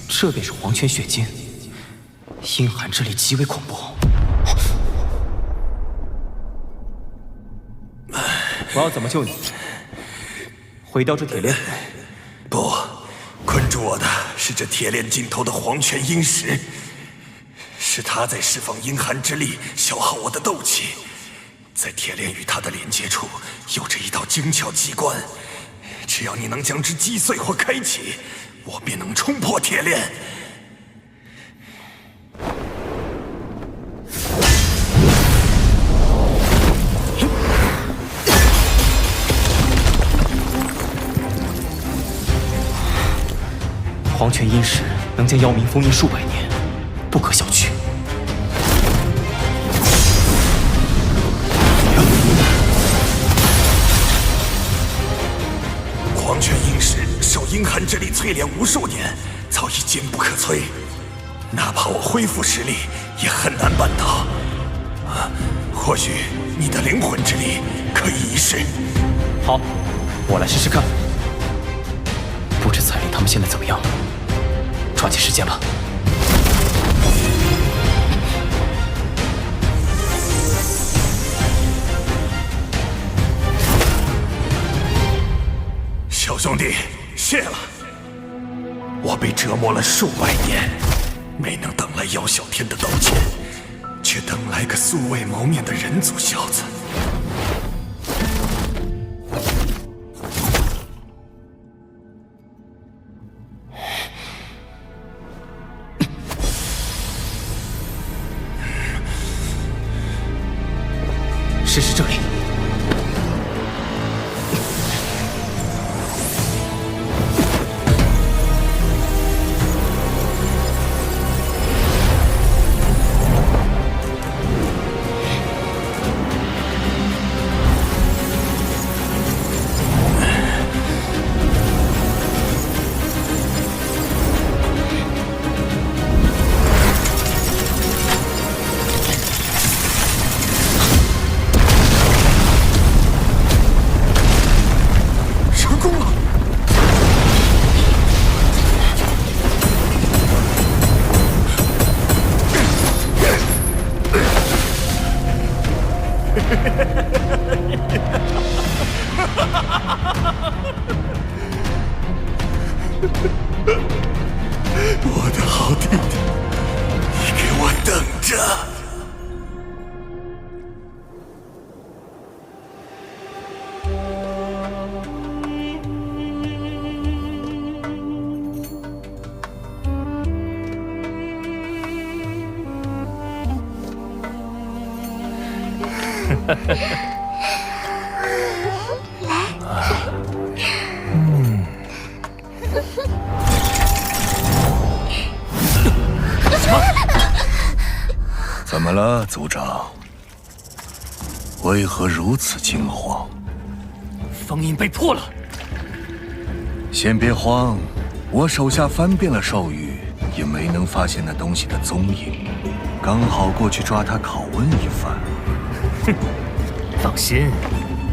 这便是黄泉血晶，阴寒之力极为恐怖。我要怎么救你？毁掉这铁链？不，困住我的是这铁链尽头的黄泉阴石，是它在释放阴寒之力，消耗我的斗气。在铁链与它的连接处，有着一道精巧机关，只要你能将之击碎或开启，我便能冲破铁链。黄泉阴石能将妖冥封印数百年，不可小觑。黄泉阴石受阴寒之力淬炼无数年，早已坚不可摧，哪怕我恢复实力，也很难办到。或许你的灵魂之力可以一试。好，我来试试看。不知彩铃他们现在怎么样了？抓紧时间吧。小兄弟，谢了。我被折磨了数百年，没能等来姚小天的道歉，却等来个素未谋面的人族小子。试试这里。我的好弟弟，你给我等着！怎么了，族长？为何如此惊慌？封印被破了。先别慌，我手下翻遍了兽域，也没能发现那东西的踪影，刚好过去抓他拷问一番。哼，放心，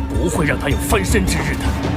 不会让他有翻身之日的。